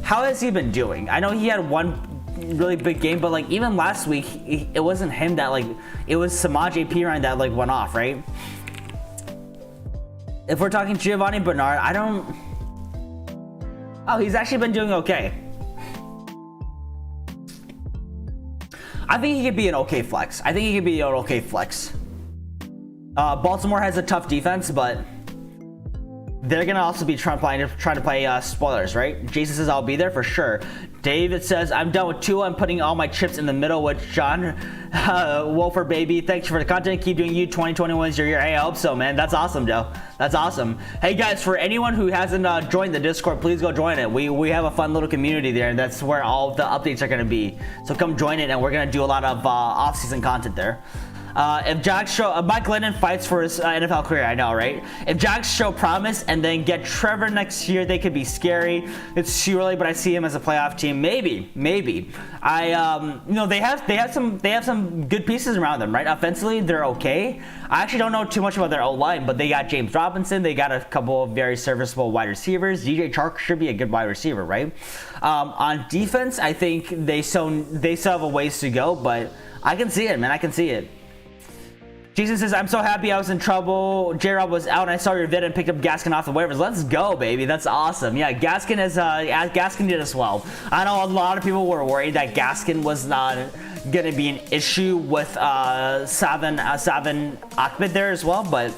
[SPEAKER 1] How has he been doing? I know he had one really big game, but like even last week, it wasn't him that like, it was Samaj P. Ryan that like went off, right? If we're talking Giovanni Bernard, I don't. Oh, he's actually been doing okay. I think he could be an okay flex. Baltimore has a tough defense, but they're gonna also be trying to play spoilers, right? Jason says I'll be there for sure. David says I'm done with Tua. I'm putting all my chips in the middle with John Wolfer, baby. Thanks for the content. Keep doing you. 2021 is your year. Hey, I hope so, man. That's awesome, Joe. That's awesome. Hey guys, for anyone who hasn't joined the Discord, please go join it. We have a fun little community there, and that's where all the updates are gonna be. So come join it, and we're gonna do a lot of off-season content there. If Jags show Mike Glennon fights for his NFL career, I know, right? If Jags show promise and then get Trevor next year, they could be scary. It's too early, but I see him as a playoff team. Maybe. I they have some good pieces around them, right? Offensively, they're okay. I actually don't know too much about their O-line, but they got James Robinson. They got a couple of very serviceable wide receivers. DJ Chark should be a good wide receiver, right? On defense, I think they still have a ways to go, but I can see it, man. I can see it. Jason says, I'm so happy I was in trouble. J-Rob was out and I saw your vid and picked up Gaskin off the waivers. Let's go, baby. That's awesome. Yeah, Gaskin did as well. I know a lot of people were worried that Gaskin was not going to be an issue with Savin Ahmed there as well, but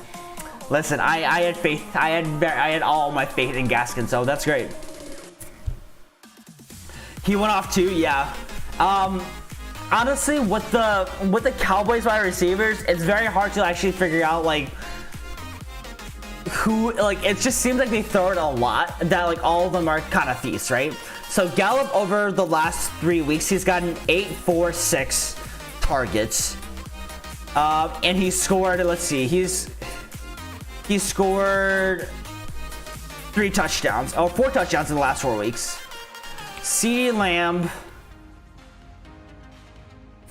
[SPEAKER 1] listen, I had faith. I had all my faith in Gaskin, so that's great. He went off too, yeah. Honestly, with the Cowboys wide receivers, it's very hard to actually figure out like who, like it just seems like they throw it a lot that like all of them are kind of thieves, right? So Gallup over the last 3 weeks, he's gotten 8, 4, 6 targets, and he scored. Let's see, he scored 4 touchdowns in the last 4 weeks. CeeDee Lamb.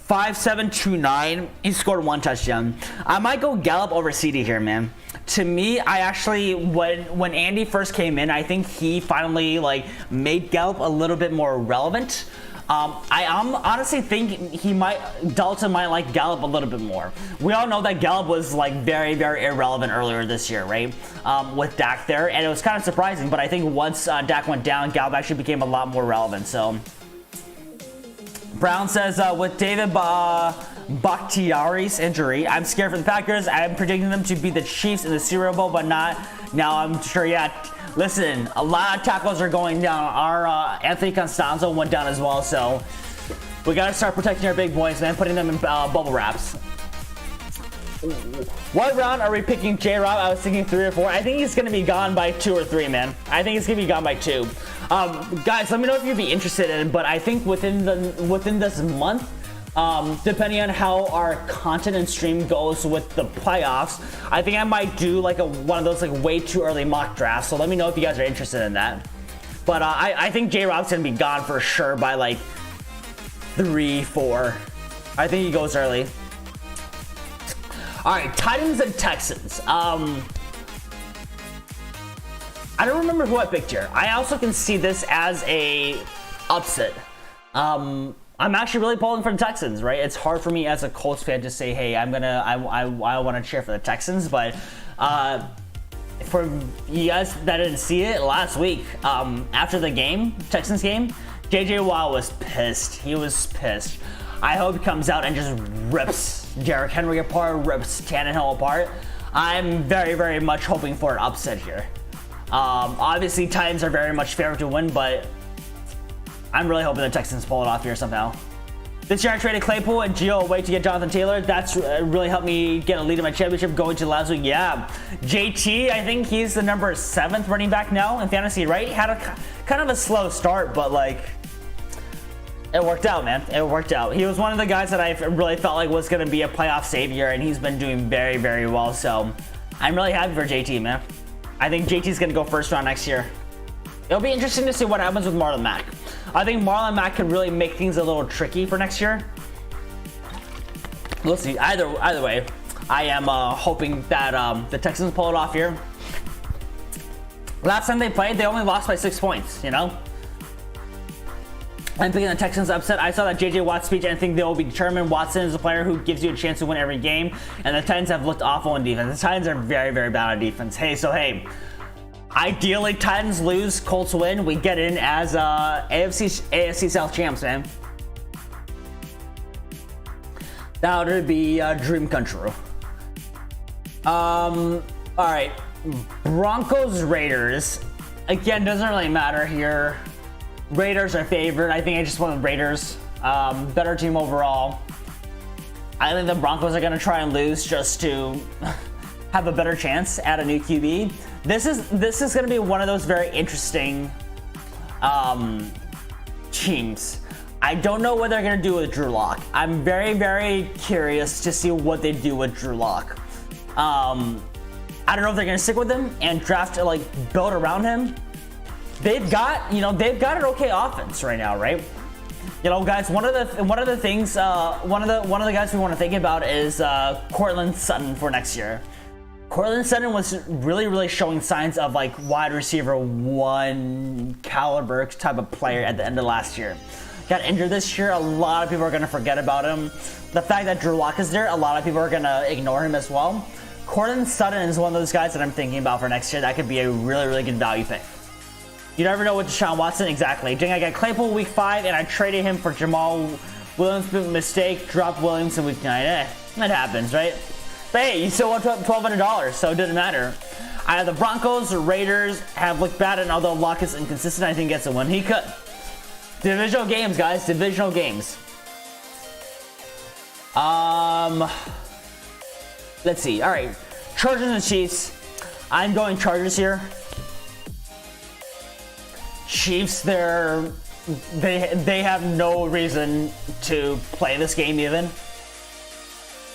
[SPEAKER 1] 5.729. He scored 1 touchdown. I might go Gallup over CeeDee here, man. To me, I actually when Andy first came in, I think he finally like made Gallup a little bit more relevant. I honestly think Dalton might like Gallup a little bit more. We all know that Gallup was like very, very irrelevant earlier this year, right? With Dak there, and it was kind of surprising. But I think once Dak went down, Gallup actually became a lot more relevant. So. Brown says, with David Bakhtiari's injury, I'm scared for the Packers. I'm predicting them to beat the Chiefs in the Super Bowl, but not now. I'm sure, yeah. Listen, a lot of tackles are going down. Our Anthony Costanzo went down as well, so we got to start protecting our big boys, man, putting them in bubble wraps. What round are we picking J-Rob? I was thinking 3 or 4. I think he's going to be gone by 2 or 3, man. I think he's going to be gone by 2. Guys, let me know if you'd be interested in it, but I think within this month, depending on how our content and stream goes with the playoffs, I think I might do like one of those like way too early mock drafts. So let me know if you guys are interested in that. But I think J-Rob's going to be gone for sure by like 3, 4. I think he goes early. All right, Titans and Texans. I don't remember who I picked here. I also can see this as a upset. I'm actually really pulling for the Texans, right? It's hard for me as a Colts fan to say, hey, I want to cheer for the Texans, but for you guys that didn't see it last week, after the game, Texans game, JJ Watt was pissed. He was pissed. I hope he comes out and just rips Derrick Henry apart, rips Tannehill apart. I'm very, very much hoping for an upset here. Obviously, Titans are very much favored to win, but I'm really hoping the Texans pull it off here somehow. This year I traded Claypool and Gio away to get Jonathan Taylor. That's really helped me get a lead in my championship going to last week. Yeah, JT, I think he's the number 7th running back now in fantasy, right? Had a kind of a slow start, but like, it worked out, man. It worked out. He was one of the guys that I really felt like was going to be a playoff savior, and he's been doing very, very well. So I'm really happy for JT, man. I think JT's going to go first round next year. It'll be interesting to see what happens with Marlon Mack. I think Marlon Mack could really make things a little tricky for next year. We'll see. Either way, I am hoping that the Texans pull it off here. Last time they played, they only lost by 6 points, you know? I'm picking the Texans upset. I saw that J.J. Watt's speech and think they will be determined. Watson is a player who gives you a chance to win every game, and the Titans have looked awful on defense. The Titans are very, very bad on defense. Hey, ideally Titans lose, Colts win. We get in as AFC South champs, man. That would be a dream come true. All right, Broncos Raiders. Again, doesn't really matter here. Raiders are favored. I think I just went with Raiders. Better team overall. I think the Broncos are going to try and lose just to have a better chance at a new QB. This is going to be one of those very interesting teams. I don't know what they're going to do with Drew Lock. I'm very, very curious to see what they do with Drew Lock. I don't know if they're going to stick with him and draft build around him. They've got an okay offense right now, right? Guys, one of the things, one of the guys we want to think about is Courtland Sutton for next year. Courtland Sutton was really showing signs of wide receiver 1 caliber type of player at the end of last year. Got injured this year. A lot of people are going to forget about him. The fact that Drew Lock is there, a lot of people are going to ignore him as well. Courtland Sutton is one of those guys that I'm thinking about for next year. That could be a really good value pick. You never know with Deshaun Watson. Exactly. I got Claypool week 5, and I traded him for Jamal Williams. Mistake. Dropped Williams in week 9. It happens, right? But hey, you still won $1,200, so it didn't matter. I have the Broncos. The Raiders have looked bad, and although Lock is inconsistent, I think gets a win. He could. Divisional games, guys. Divisional games. Let's see. All right. Chargers and Chiefs. I'm going Chargers here. Chiefs, they have no reason to play this game even.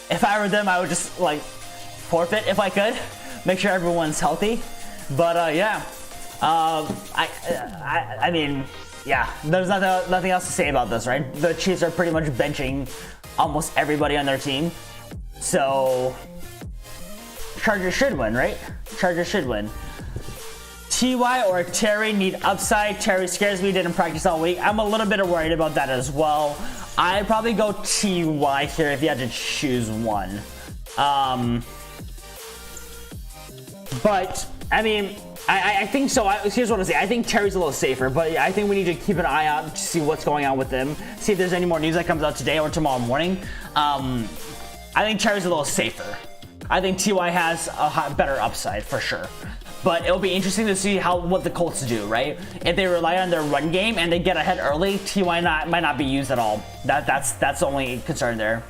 [SPEAKER 1] If I were them, I would just forfeit if I could. Make sure everyone's healthy. But yeah, I mean, yeah. There's nothing else to say about this, right? The Chiefs are pretty much benching almost everybody on their team, so Chargers should win, right? Chargers should win. Ty or Terry need upside. Terry scares me, didn't practice all week. I'm a little bit worried about that as well. I'd probably go Ty here if you had to choose one. But, I mean, I think so. Here's what I say. I think Terry's a little safer, but I think we need to keep an eye out to see what's going on with him. See if there's any more news that comes out today or tomorrow morning. I think Terry's a little safer. I think Ty has a better upside for sure. But it'll be interesting to see what the Colts do, right? If they rely on their run game and they get ahead early, Ty might not be used at all. That's the only concern there.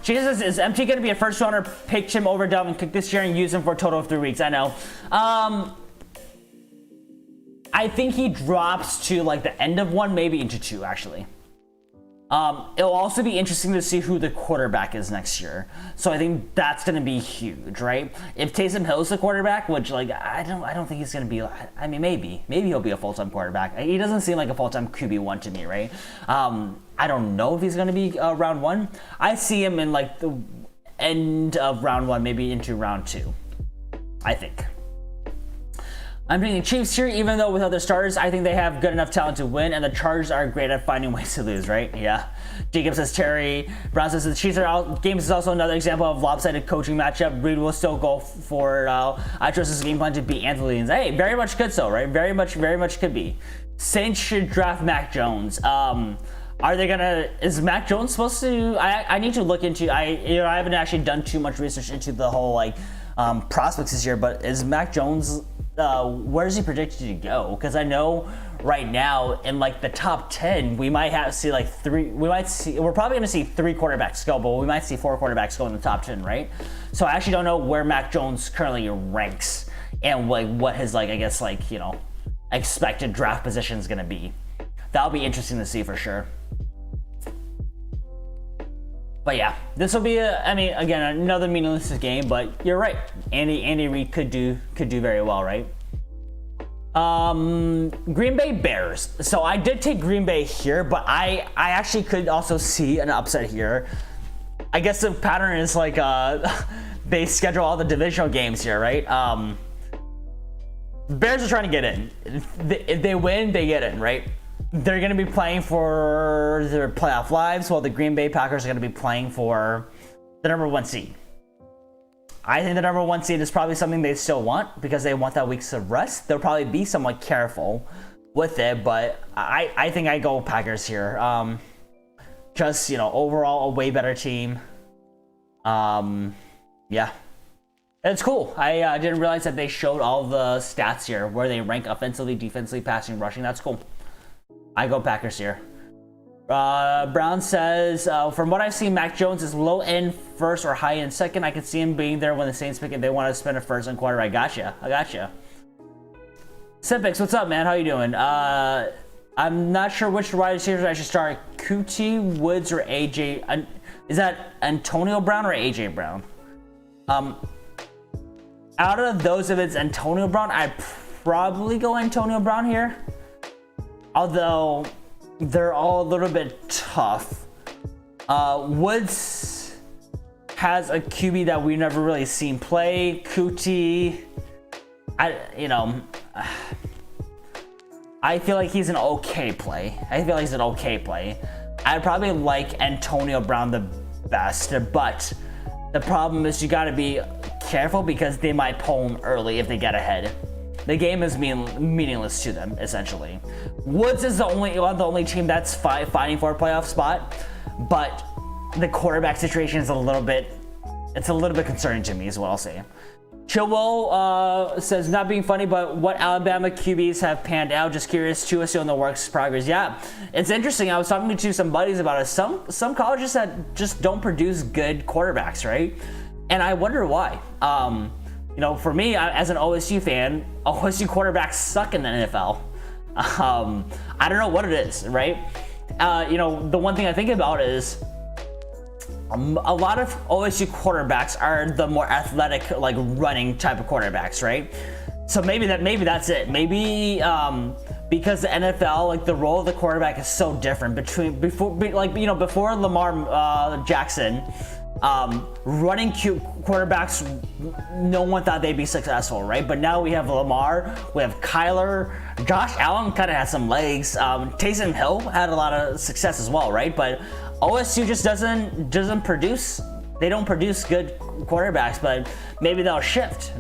[SPEAKER 1] Jesus, is MT going to be a first rounder? Pick him over Dalvin Cook this year and use him for a total of 3 weeks. I know. I think he drops to the end of 1, maybe into 2 actually. It'll also be interesting to see who the quarterback is next year. So I think that's going to be huge, right? If Taysom Hill's the quarterback, which I don't think he's going to be. I mean, maybe he'll be a full-time quarterback. He doesn't seem like a full-time QB1 to me, right? I don't know if he's going to be round 1. I see him in the end of round 1, maybe into round 2. I think. I'm picking the Chiefs here, even though with other starters, I think they have good enough talent to win, and the Chargers are great at finding ways to lose, right? Yeah. Jacob says Terry. Brown says the Chiefs are out. Games is also another example of lopsided coaching matchup. Reed will still go for it. I trust his game plan to beat Anthony. Hey, very much could so, right? Very much could be. Saints should draft Mac Jones. Is Mac Jones supposed to? I need to look into. I haven't actually done too much research into the whole prospects this year, but is Mac Jones? Where is he predicted to go? Because I know right now in the top 10, we might see 3. We're probably going to see 3 quarterbacks go, but we might see 4 quarterbacks go in the top 10, right? So I actually don't know where Mac Jones currently ranks and what his expected draft position is going to be. That'll be interesting to see for sure. But yeah, this will be again, another meaningless game, but you're right. Andy Reid could do very well, right? Green Bay Bears. So I did take Green Bay here, but I actually could also see an upset here. I guess the pattern is they schedule all the divisional games here, right? Bears are trying to get in. If they win, they get in, right? they're going to be playing for their playoff lives, while the Green Bay Packers are going to be playing for the number 1 seed. I think the number 1 seed is probably something they still want because they want that week's of rest. They'll probably be somewhat careful with it, but I think I go Packers here. Just, overall a way better team. Yeah. It's cool. I didn't realize that they showed all the stats here where they rank offensively, defensively, passing, rushing. That's cool. I go Packers here. Brown says, from what I've seen, Mac Jones is low end first or high end second. I can see him being there when the Saints pick it. They want to spend a first and quarter. I gotcha. Simpix, what's up, man? How you doing? I'm not sure which wide receivers I should start. Kuti, Woods, or AJ. Is that Antonio Brown or AJ Brown? Out of those, if it's Antonio Brown, I'd probably go Antonio Brown here. Although they're all a little bit tough. Woods has a QB that we've never really seen play. Kuti, I feel like he's an okay play. I'd probably like Antonio Brown the best, but the problem is you gotta be careful because they might pull him early if they get ahead. The game is meaningless to them, essentially. Woods is the only team that's fighting for a playoff spot, but the quarterback situation is a little bit concerning to me, is what I'll say. Chilwell says, not being funny, but what Alabama QBs have panned out? Just curious. Tua still in the works progress. Yeah, it's interesting. I was talking to some buddies about it. Some colleges that just don't produce good quarterbacks, right? And I wonder why. For me, as an OSU fan, OSU quarterbacks suck in the NFL. I don't know what it is, right? The one thing I think about is a lot of OSU quarterbacks are the more athletic, like running type of quarterbacks, right? So maybe that's it. Maybe because the NFL, like the role of the quarterback is so different before Lamar Jackson. Running quarterbacks, no one thought they'd be successful, right? But now we have Lamar, we have Kyler, Josh Allen kind of has some legs. Taysom Hill had a lot of success as well, right? But OSU just doesn't produce. They don't produce good quarterbacks, but maybe they'll shift.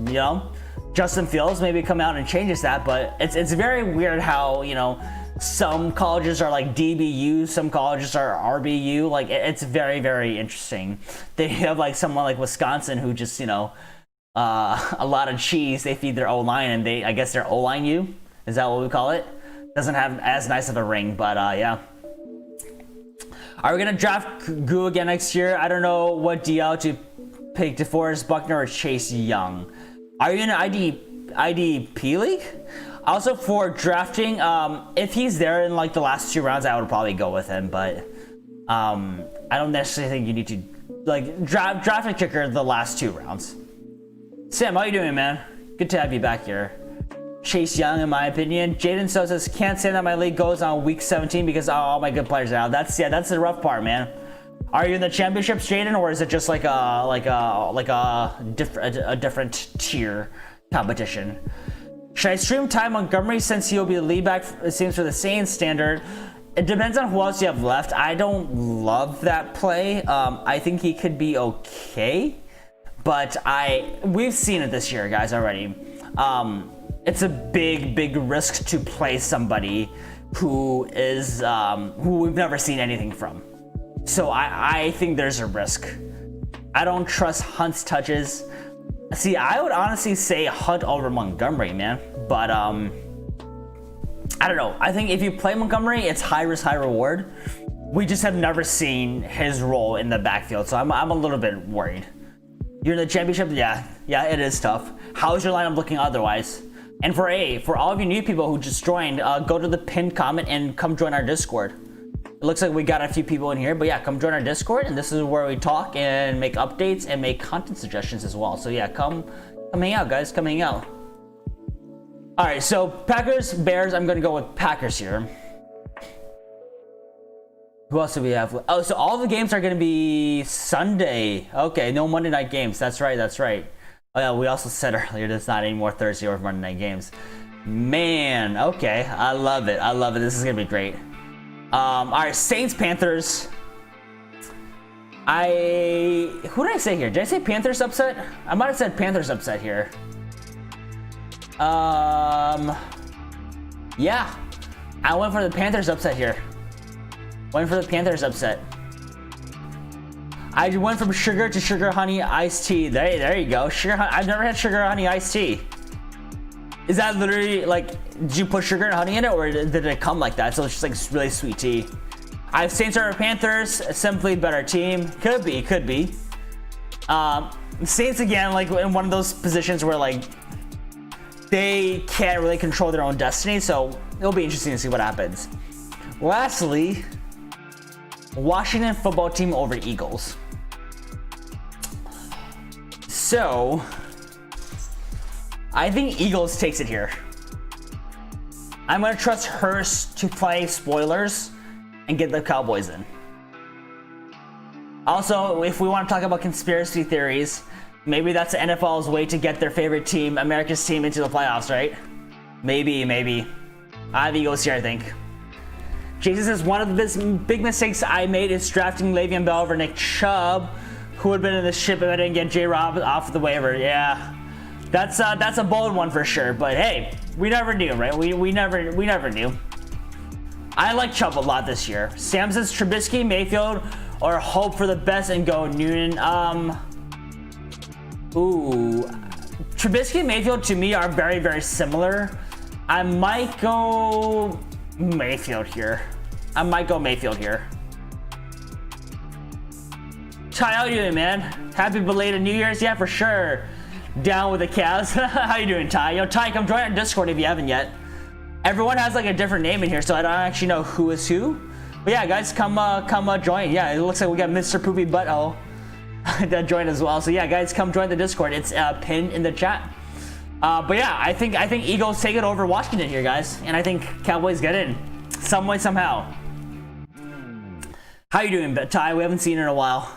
[SPEAKER 1] Justin Fields maybe come out and changes that, but it's very weird how some colleges are like DBU, some colleges are RBU. Like it's very, very interesting. They have like someone like Wisconsin who just a lot of cheese. They feed their O-line, and I guess they're O-line U. Is that what we call it? Doesn't have as nice of a ring, but yeah. Are we gonna draft Goo again next year? I don't know what DL to pick, DeForest Buckner or Chase Young. Are you in an IDP league? Also for drafting, if he's there in like the last 2 rounds, I would probably go with him. But I don't necessarily think you need to like draft a kicker the last 2 rounds. Sam, how you doing, man? Good to have you back here. Chase Young, in my opinion. Jaden So says, can't say that my league goes on week 17 because all my good players are out. That's the rough part, man. Are you in the championships, Jaden, or is it just like a different tier competition? Should I stream Ty Montgomery since he'll be the lead back, it seems, for the Saints standard? It depends on who else you have left. I don't love that play. I think he could be okay, but we've seen it this year, guys, already. It's a big risk to play somebody who we've never seen anything from. So I think there's a risk. I don't trust Hunt's touches. See, I would honestly say Hunt over Montgomery, man. But I don't know. I think if you play Montgomery, it's high risk, high reward. We just have never seen his role in the backfield, so I'm a little bit worried. You're in the championship? Yeah, it is tough. How's your lineup looking otherwise? And for all of you new people who just joined, go to the pinned comment and come join our Discord. It looks like we got a few people in here, but yeah, come join our Discord, and this is where we talk and make updates and make content suggestions as well. So yeah, come hang out, guys. Come hang out. All right, so Packers, Bears. I'm gonna go with Packers here. Who else do we have? Oh, so all the games are gonna be Sunday. Okay, no Monday night games. That's right. Oh yeah, we also said earlier there's not any more Thursday or Monday night games. Man, okay. I love it. I love it. This is going to be great. All right, Saints, Panthers. Who did I say here? Did I say Panthers upset? I might have said Panthers upset here. Yeah. I went for the Panthers upset here. Went for the Panthers upset. I went from sugar to sugar honey iced tea. There you go. Sugar. I've never had sugar honey iced tea. Is that literally like, did you put sugar and honey in it, or did it come like that? So it's just like really sweet tea. I have Saints over Panthers. Simply better team. Could be. Saints again, like in one of those positions where like they can't really control their own destiny. So it'll be interesting to see what happens. Lastly, Washington football team over Eagles. So I think Eagles takes it here. I'm going to trust Hurst to play spoilers and get the Cowboys in. Also, if we want to talk about conspiracy theories, maybe that's the NFL's way to get their favorite team, America's team, into the playoffs, right? Maybe. I have Eagles here, I think. Jason says, one of the big mistakes I made is drafting Le'Veon Bell over Nick Chubb, who would have been in the ship if I didn't get J-Rob off the waiver. Yeah. That's a bold one for sure, but hey, we never knew, right? We never knew. I like Chubb a lot this year. Sam says Trubisky, Mayfield, or hope for the best and go Noonan. Trubisky and Mayfield to me are very, very similar. I might go Mayfield here. Ty, how you doing, man? Happy belated New Year's, yeah, for sure. Down with the Cavs. How you doing, Ty? Yo, Ty, come join our Discord if you haven't yet. Everyone has like a different name in here, so I don't actually know who is who. But yeah, guys, come join. Yeah, it looks like we got Mr. Poopy Butthole that joined as well. So yeah, guys, come join the Discord. It's pinned in the chat. But yeah, I think Eagles take it over Washington here, guys, and I think Cowboys get in some way, somehow. How you doing, Ty? We haven't seen you in a while.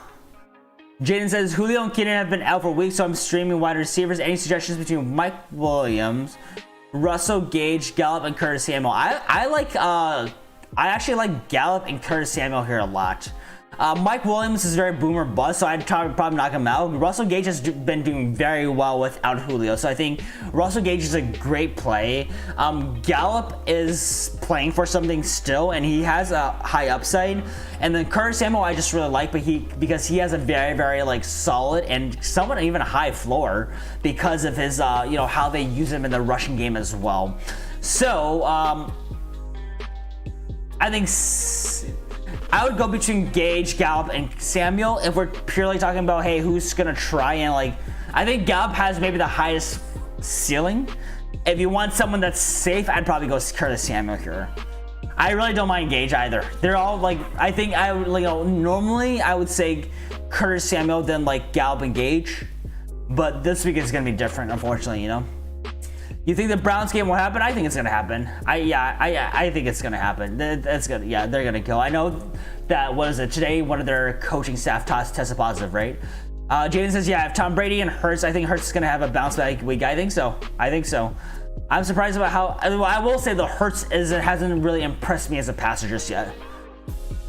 [SPEAKER 1] Jaden says, Julio and Keenan have been out for weeks, so I'm streaming wide receivers. Any suggestions between Mike Williams, Russell Gage, Gallup, and Curtis Samuel? I actually like Gallup and Curtis Samuel here a lot. Mike Williams is very boomer bust, so I'd probably knock him out. Russell Gage has been doing very well without Julio, so I think Russell Gage is a great play. Gallup is playing for something still, and he has a high upside. And then Curtis Samuel I just really like, because he has a very, very like solid and somewhat even a high floor because of his how they use him in the rushing game as well. So I think I would go between Gage, Gallup, and Samuel if we're purely talking about, hey, who's gonna try and like. I think Gallup has maybe the highest ceiling. If you want someone that's safe, I'd probably go Curtis Samuel here. I really don't mind Gage either. They're all like, I think I would, normally I would say Curtis Samuel then like Gallup and Gage, but this week it's gonna be different, unfortunately. You think the Browns game will happen? I think it's gonna happen. I think it's gonna happen. That's gonna, yeah, they're gonna go. I know that, what is it, today one of their coaching staff tested positive, right? Jaden says, yeah, if Tom Brady and Hurts, I think Hurts is gonna have a bounce back week. I think so. I'm surprised about how, I will say the Hurts hasn't really impressed me as a passer just yet.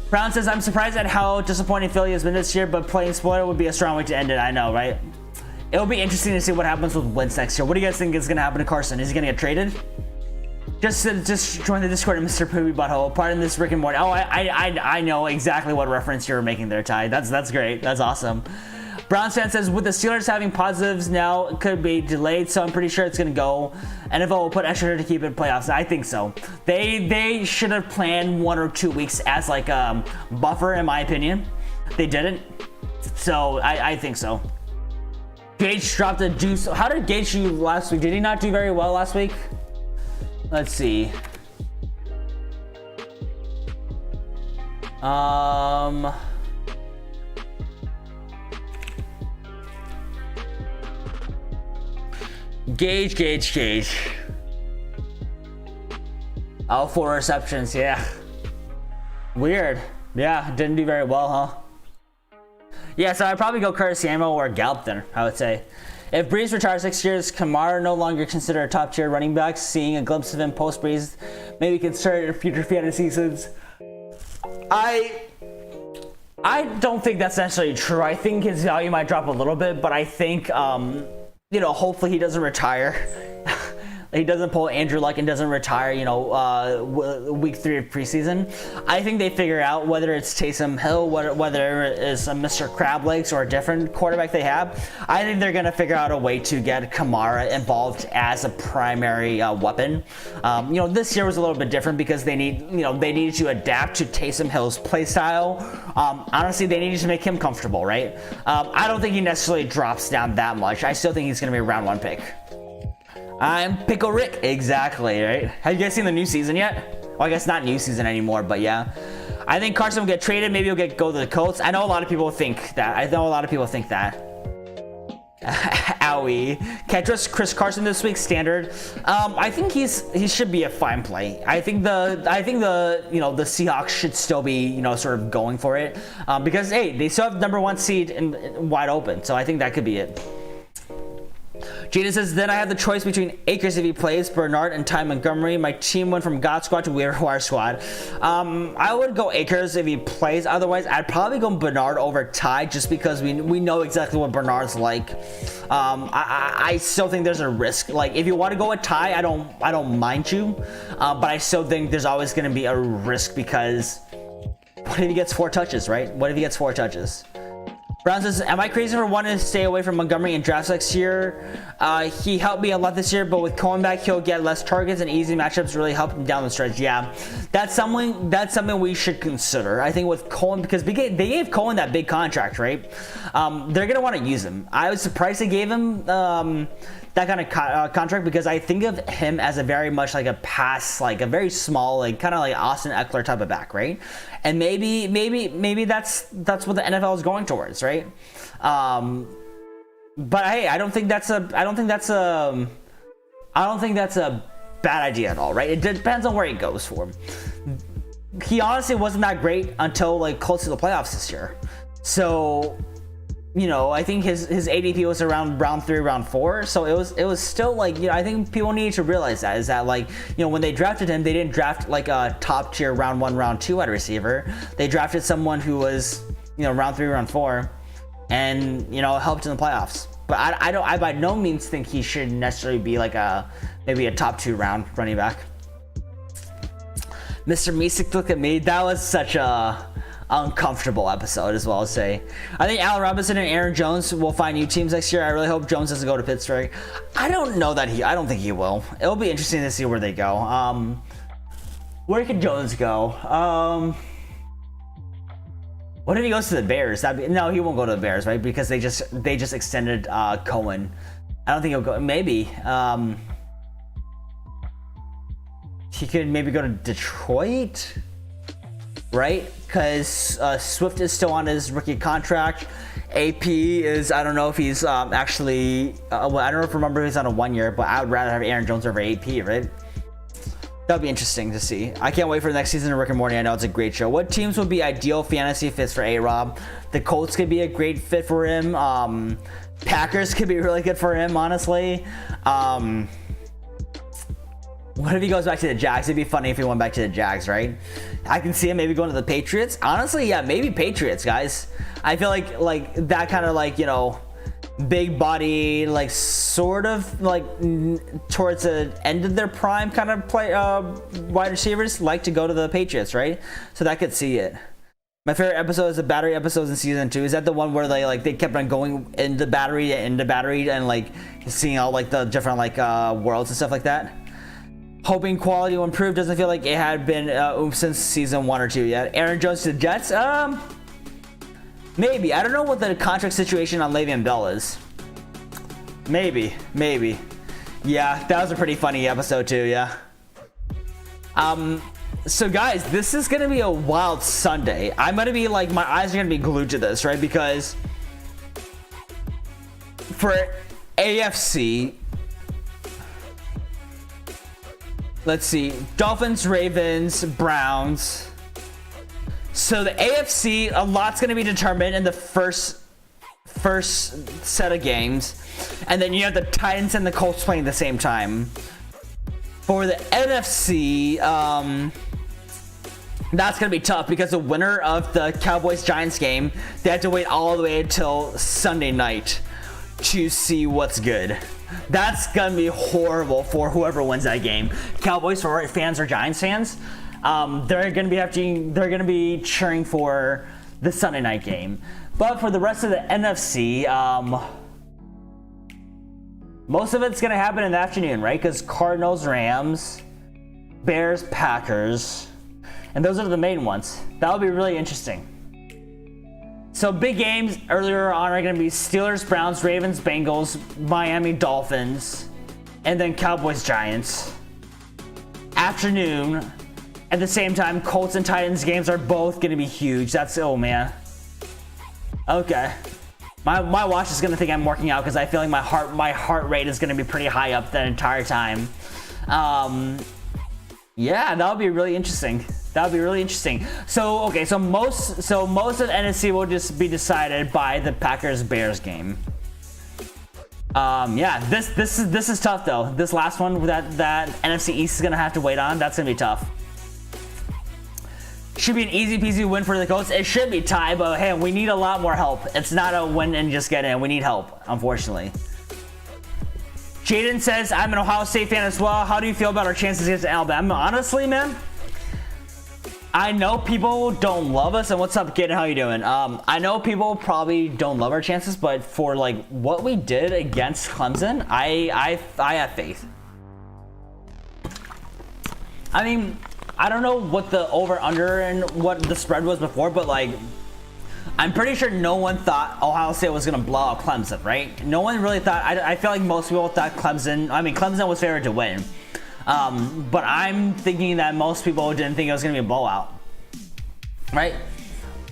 [SPEAKER 1] Brown says, I'm surprised at how disappointing Philly has been this year, but playing spoiler would be a strong way to end it. I know, right? It'll be interesting to see what happens with Wentz next year. What do you guys think is going to happen to Carson? Is he going to get traded? Just join the Discord and Mr. Poopy Butthole. Pardon this Rick and Morty. Oh, I know exactly what reference you're making there, Ty. That's great. That's awesome. Browns fan says, with the Steelers having positives now, it could be delayed, so I'm pretty sure it's going to go. NFL will put extra to keep it playoffs. I think so. They should have planned 1 or 2 weeks as like a buffer, in my opinion. They didn't. So I think so. Gage dropped a deuce. How did Gage do last week? Did he not do very well last week? Let's see. Gage. Oh, 4 receptions, yeah. Weird. Yeah, didn't do very well, huh? Yeah, so I'd probably go Curtis Samuel or Gallup then, I would say. If Breeze retires next year, is Kamara no longer considered a top tier running back? Seeing a glimpse of him post Breeze, maybe consider it in future fantasy seasons. I don't think that's necessarily true. I think his value might drop a little bit, but I think hopefully he doesn't retire. He doesn't pull Andrew Luck and doesn't retire, week 3 of preseason. I think they figure out whether it's Taysom Hill, whether it's a Mr. Crab Legs or a different quarterback they have. I think they're going to figure out a way to get Kamara involved as a primary weapon. This year was a little bit different because they needed to adapt to Taysom Hill's play style. Honestly, they needed to make him comfortable, right? I don't think he necessarily drops down that much. I still think he's going to be a round 1 pick. I'm Pickle Rick. Exactly, right? Have you guys seen the new season yet? Well, I guess not new season anymore, but yeah. I think Carson will get traded. Maybe he'll go to the Colts. I know a lot of people think that. Owie. Can I trust Chris Carson this week? Standard. I think he should be a fine play. I think the Seahawks should still be sort of going for it because hey, they still have number 1 seed and wide open. So I think that could be it. Jada says, then I have the choice between Akers if he plays, Bernard, and Ty Montgomery. My team went from God Squad to Waiver Wire Squad. I would go Akers if he plays. Otherwise, I'd probably go Bernard over Ty just because we know exactly what Bernard's like. I still think there's a risk. Like, if you want to go with Ty, I don't mind you. But I still think there's always going to be a risk because what if he gets 4 touches, right? What if he gets 4 touches? Brown says, am I crazy for wanting to stay away from Montgomery in drafts next year? He helped me a lot this year, but with Cohen back, he'll get less targets and easy matchups really help him down the stretch. Yeah, that's something we should consider. I think with Cohen, because they gave Cohen that big contract, right? They're going to want to use him. I was surprised they gave him that kind of contract because I think of him as a very much like a pass, like a very small, like kind of like Austin Eckler type of back, right? And maybe that's what the NFL is going towards, right? But hey, I don't think that's a bad idea at all, right? It depends on where he goes for. He honestly wasn't that great until like close to the playoffs this year. So, I think his ADP was around round 3, round 4. So it was still like, I think people need to realize that is that like, when they drafted him, they didn't draft like a top tier round 1, round 2 wide receiver. They drafted someone who was, round 3, round 4 and, helped in the playoffs. But I by no means think he should necessarily be like maybe a top 2 round running back. Mr. Meesick, look at me. That was such a uncomfortable episode as well, say. I think Allen Robinson and Aaron Jones will find new teams next year. I really hope Jones doesn't go to Pittsburgh. I don't think he will. It'll be interesting to see where they go. Where could Jones go? What if he goes to the Bears? No, he won't go to the Bears, right? Because they just extended Cohen. I don't think he'll go. Maybe. He could maybe go to Detroit, right? Because Swift is still on his rookie contract. AP is, I don't know if he's actually, I don't remember if he's on a 1 year, but I would rather have Aaron Jones over AP, right? That'll be interesting to see. I can't wait for the next season of Rick and Morty. I know it's a great show. What teams would be ideal fantasy fits for A-Rob? The Colts could be a great fit for him. Packers could be really good for him, honestly. What if he goes back to the Jags? It'd be funny if he went back to the Jags, right? I can see him maybe going to the Patriots. Honestly, yeah, maybe Patriots, guys. I feel like that kind of like, big body, like sort of like towards the end of their prime kind of play wide receivers like to go to the Patriots, right? So that could see it. My favorite episode is the battery episodes in season 2. Is that the one where they kept on going into battery and like seeing all like the different like worlds and stuff like that? Hoping quality will improve. Doesn't feel like it had been since season 1 or 2 yet. Aaron Jones to the Jets? Maybe. I don't know what the contract situation on Le'Veon Bell is. Maybe. Yeah, that was a pretty funny episode too, yeah. So guys, this is gonna be a wild Sunday. I'm gonna be like, my eyes are gonna be glued to this, right? Because for AFC, let's see, Dolphins, Ravens, Browns. So the AFC, a lot's going to be determined in the first
[SPEAKER 3] first set of games, and then you have the Titans and the Colts playing at the same time. For the NFC, that's gonna be tough because the winner of the Cowboys-Giants game, they have to wait all the way until Sunday night to see what's good. That's gonna be horrible for whoever wins that game. Cowboys fans or Giants fans, they're gonna be cheering for the Sunday night game. But for the rest of the NFC, most of it's gonna happen in the afternoon, right? Because Cardinals, Rams, Bears, Packers, and those are the main ones. That'll be really interesting. So big games earlier on are going to be Steelers, Browns, Ravens, Bengals, Miami, Dolphins, and then Cowboys, Giants. Afternoon, at the same time, Colts and Titans games are both going to be huge. That's, oh man. Okay. My watch is going to think I'm working out because I feel like my heart rate is going to be pretty high up the entire time. Yeah, that'll be really interesting. That'll be really interesting. So okay, so most of the NFC will just be decided by the Packers-Bears game. Yeah, this is tough though. This last one that NFC East is gonna have to wait on. That's gonna be tough. Should be an easy peasy win for the Colts. It should be tied, but hey, we need a lot more help. It's not a win and just get in. We need help, unfortunately. Jaden says, I'm an Ohio State fan as well. How do you feel about our chances against Alabama? Honestly, man, I know people don't love us. And what's up, kid? How you doing? I know people probably don't love our chances, but for like what we did against Clemson, I have faith. I mean, I don't know what the over/under and what the spread was before, but like, I'm pretty sure no one thought Ohio State was gonna blow out Clemson, right? No one really thought. I feel like most people thought Clemson. I mean, Clemson was favored to win. But I'm thinking that most people didn't think it was going to be a blowout, right?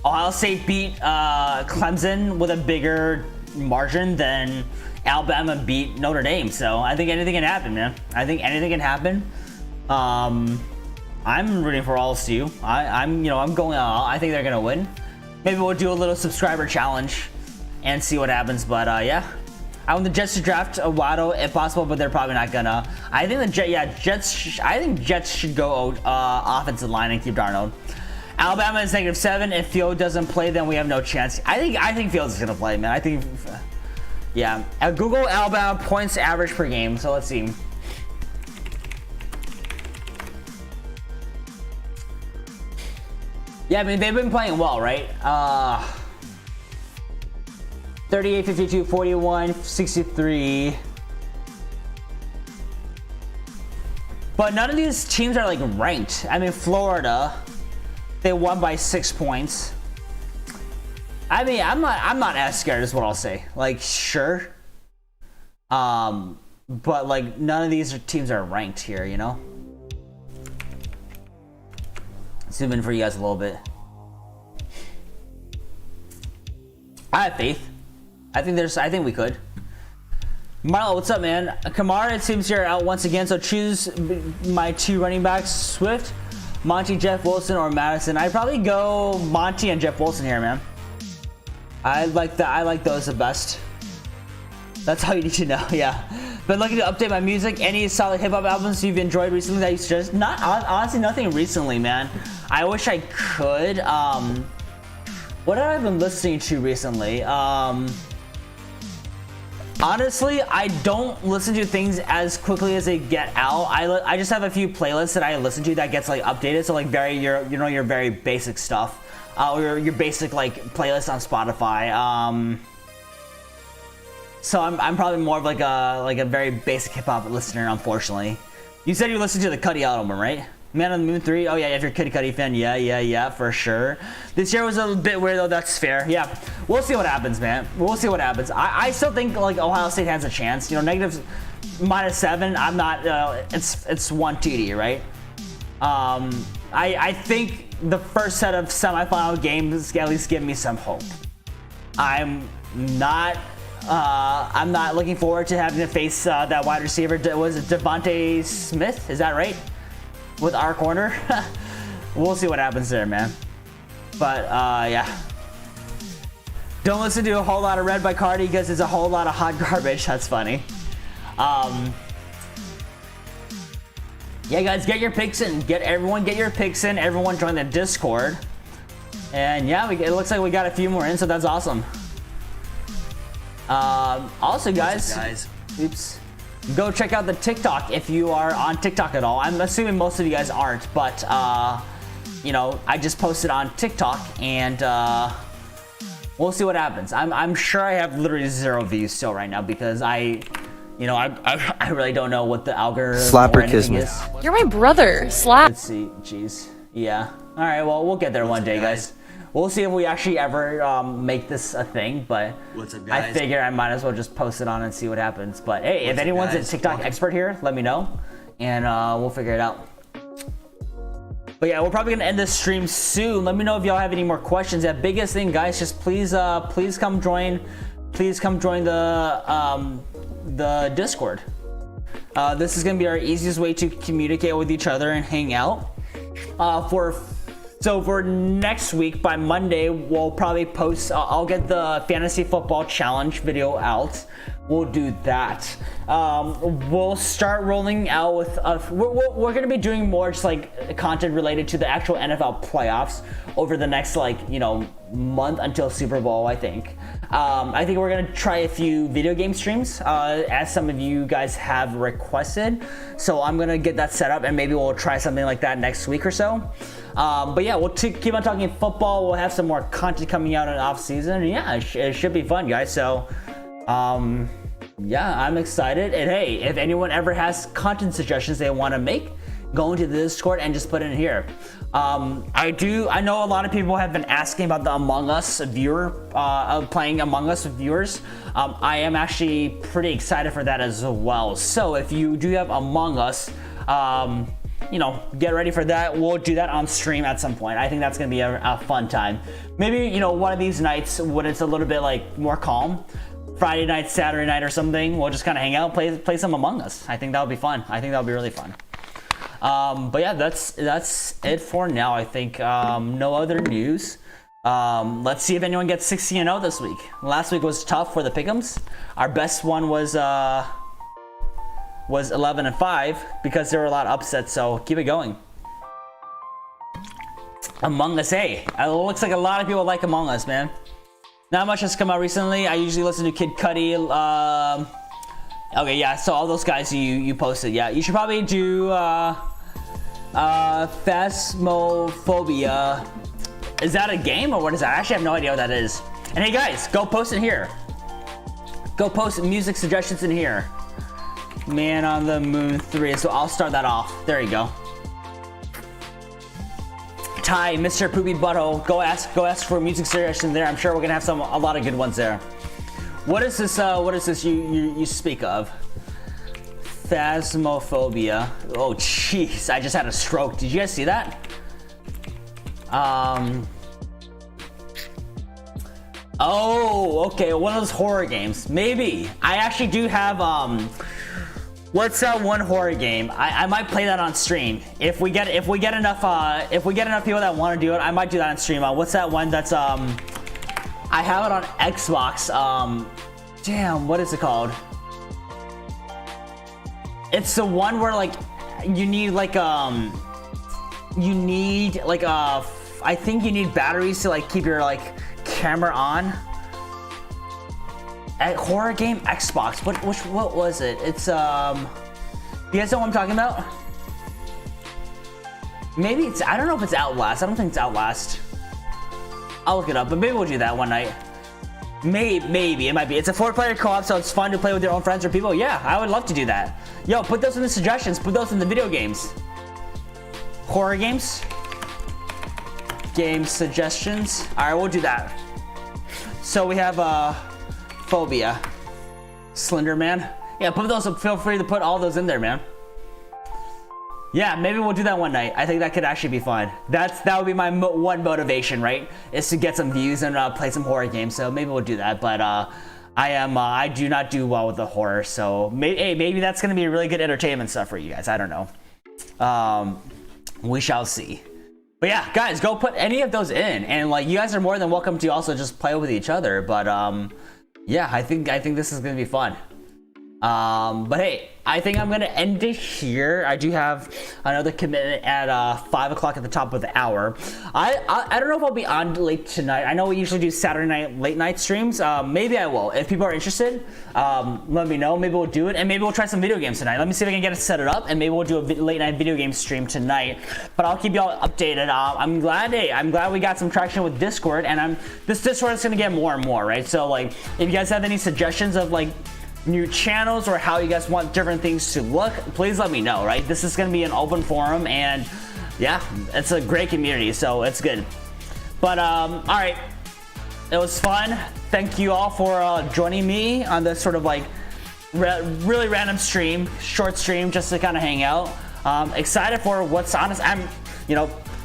[SPEAKER 3] Ohio State beat Clemson with a bigger margin than Alabama beat Notre Dame. So I think anything can happen, man. I think anything can happen. I'm rooting for LSU. I'm going all. I think they're going to win. Maybe we'll do a little subscriber challenge and see what happens. But yeah. I want the Jets to draft a Waddle if possible, but they're probably not gonna. I think Jets should go offensive line and keep Darnold. Alabama is -7. If Field doesn't play, then we have no chance. I think Fields is gonna play, man. I think, yeah. Google Alabama points average per game. So let's see. Yeah, I mean they've been playing well, right? 38, 52, 41, 63. But none of these teams are like ranked. I mean, Florida, they won by 6 points. I mean, I'm not as scared is what I'll say. Like, sure. But like none of these teams are ranked here, you know? Zoom in for you guys a little bit. I have faith. I think we could. Marlo, what's up, man? Kamara, it seems you're out once again, so choose my 2 running backs: Swift, Monty, Jeff Wilson, or Madison. I'd probably go Monty and Jeff Wilson here, man. I like those the best. That's all you need to know. Yeah. Been looking to update my music. Any solid hip hop albums you've enjoyed recently that you suggest? Not honestly, nothing recently, man. I wish I could. What have I been listening to recently? Honestly, I don't listen to things as quickly as they get out. I just have a few playlists that I listen to that gets like updated. So like your very basic stuff, or your basic like playlist on Spotify. So I'm probably more of like a very basic hip hop listener, unfortunately. You said you listened to the Cudi album, right? Man on the Moon 3? Oh yeah, if you're a Kid Cudi fan, yeah, for sure. This year was a bit weird though, that's fair. Yeah, we'll see what happens, man. We'll see what happens. I still think like Ohio State has a chance. You know, -7, I'm not, it's 1 TD, right? I think the first set of semifinal games at least give me some hope. I'm not looking forward to having to face that wide receiver. Was it Devontae Smith? Is that right? With our corner. We'll see what happens there, man. But yeah. Don't listen to a whole lot of Red by Cardi because it's a whole lot of hot garbage. That's funny. Yeah, guys, get your picks in. Get your picks in. Everyone join the Discord. And yeah, it looks like we got a few more in, so that's awesome. Also, guys, oops, go check out the TikTok if you are on TikTok at all. I'm assuming most of you guys aren't, but you know, I just posted on TikTok, and we'll see what happens. I'm sure I have literally 0 views still right now because I really don't know what the algorithm
[SPEAKER 4] Slap
[SPEAKER 3] or
[SPEAKER 4] or kiss
[SPEAKER 3] anything
[SPEAKER 4] me.
[SPEAKER 3] is.
[SPEAKER 2] You're my brother. Slap.
[SPEAKER 3] Let's see. Jeez. Yeah. All right. Well, we'll get there one day, guys. We'll see if we actually ever make this a thing. But
[SPEAKER 4] What's up, guys?
[SPEAKER 3] I figure I might as well just post it on and see what happens. But hey, if anyone's a TikTok expert here, let me know, and we'll figure it out. But yeah, we're probably gonna end this stream soon. Let me know if y'all have any more questions. That biggest thing, guys, just please come join. Please come join the Discord. This is gonna be our easiest way to communicate with each other and hang out. So for next week, by Monday, we'll probably post. I'll get the fantasy football challenge video out. We'll do that. We'll start rolling out with. We're gonna be doing more just like content related to the actual NFL playoffs over the next month until Super Bowl. I think we're gonna try a few video game streams, as some of you guys have requested. So I'm gonna get that set up, and maybe we'll try something like that next week or so. But yeah, we'll keep on talking football. We'll have some more content coming out in off season. And yeah, it should be fun, guys. So, yeah, I'm excited. And hey, if anyone ever has content suggestions they want to make, go into the Discord and just put it in here. I know a lot of people have been asking about the Among Us viewer, playing Among Us with viewers. I am actually pretty excited for that as well. So if you do have Among Us, get ready for that. We'll do that on stream at some point. I think that's gonna be a fun time. Maybe, one of these nights when it's a little bit more calm, Friday night, Saturday night or something, we'll just kind of hang out, play some Among Us. I think that would be fun. I think that would be really fun. But yeah, that's it for now. I think no other news. Let's see if anyone gets 60-0 this week. Last week was tough for the pick'ems. Our best one was 11-5 because there were a lot of upsets. So keep it going. Among Us, hey, it looks like a lot of people like Among Us, man. Not much has come out recently. I usually listen to Kid Cudi. Okay, yeah. So all those guys you posted, yeah. You should probably do Phasmophobia. Is that a game or what is that? I actually have no idea what that is. And hey guys, go post it here. Go post music suggestions in here. Man on the Moon 3. So I'll start that off. There you go. Ty, Mr. Poopy Butthole, go ask for a music suggestion there. I'm sure we're gonna have a lot of good ones there. What is this? What is this you speak of? Phasmophobia. Oh, jeez, I just had a stroke. Did you guys see that? Oh, okay, one of those horror games. Maybe. I actually do have what's that one horror game? I might play that on stream. If we get enough people that want to do it, I might do that on stream. What's that one that's I have it on Xbox. Damn, what is it called? It's the one where you need I think you need batteries to keep your camera on. A horror game, Xbox. What was it? It's you guys know what I'm talking about? Maybe it's, I don't know if it's Outlast. I don't think it's Outlast. I'll look it up, but maybe we'll do that one night. Maybe it might be. It's a 4-player co-op, so it's fun to play with your own friends or people. Yeah, I would love to do that. Yo, put those in the suggestions. Put those in the video games. Horror games. Game suggestions. All right, we'll do that. So we have Phobia, Slender Man. Yeah, put those. Feel free to put all those in there, man. Yeah, maybe we'll do that one night. I think that could actually be fun. That would be my one motivation, right? Is to get some views and play some horror games. So maybe we'll do that. But I do not do well with the horror. So maybe that's gonna be really good entertainment stuff for you guys. I don't know. We shall see. But yeah, guys, go put any of those in, and like you guys are more than welcome to also just play with each other. But yeah, I think this is gonna be fun. But hey, I think I'm gonna end it here. I do have another commitment at 5 o'clock at the top of the hour. I don't know if I'll be on late tonight. I know we usually do Saturday night late night streams. Maybe I will. If people are interested, let me know. Maybe we'll do it, and maybe we'll try some video games tonight. Let me see if I can get it set up, and maybe we'll do a late night video game stream tonight. But I'll keep y'all updated. I'm glad we got some traction with Discord, and this Discord is gonna get more and more, right? So like, if you guys have any suggestions of like new channels or how you guys want different things to look, please let me know, right? This is going to be an open forum, and yeah, it's a great community, so it's good. But all right, it was fun. Thank you all for joining me on this sort of like really random stream, short stream, just to kind of hang out. Excited for what's honest. I'm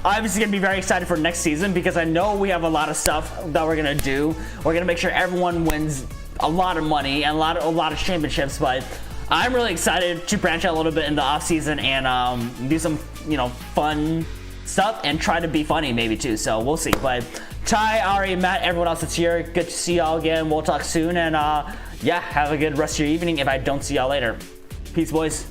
[SPEAKER 3] obviously gonna be very excited for next season, because I know we have a lot of stuff that we're gonna do. We're gonna make sure everyone wins a lot of money and a lot of championships. But I'm really excited to branch out a little bit in the off season and do some fun stuff and try to be funny maybe too. So we'll see. But Ty, Ari, Matt, everyone else that's here, good to see y'all again. We'll talk soon, and yeah, have a good rest of your evening if I don't see y'all later. Peace, boys.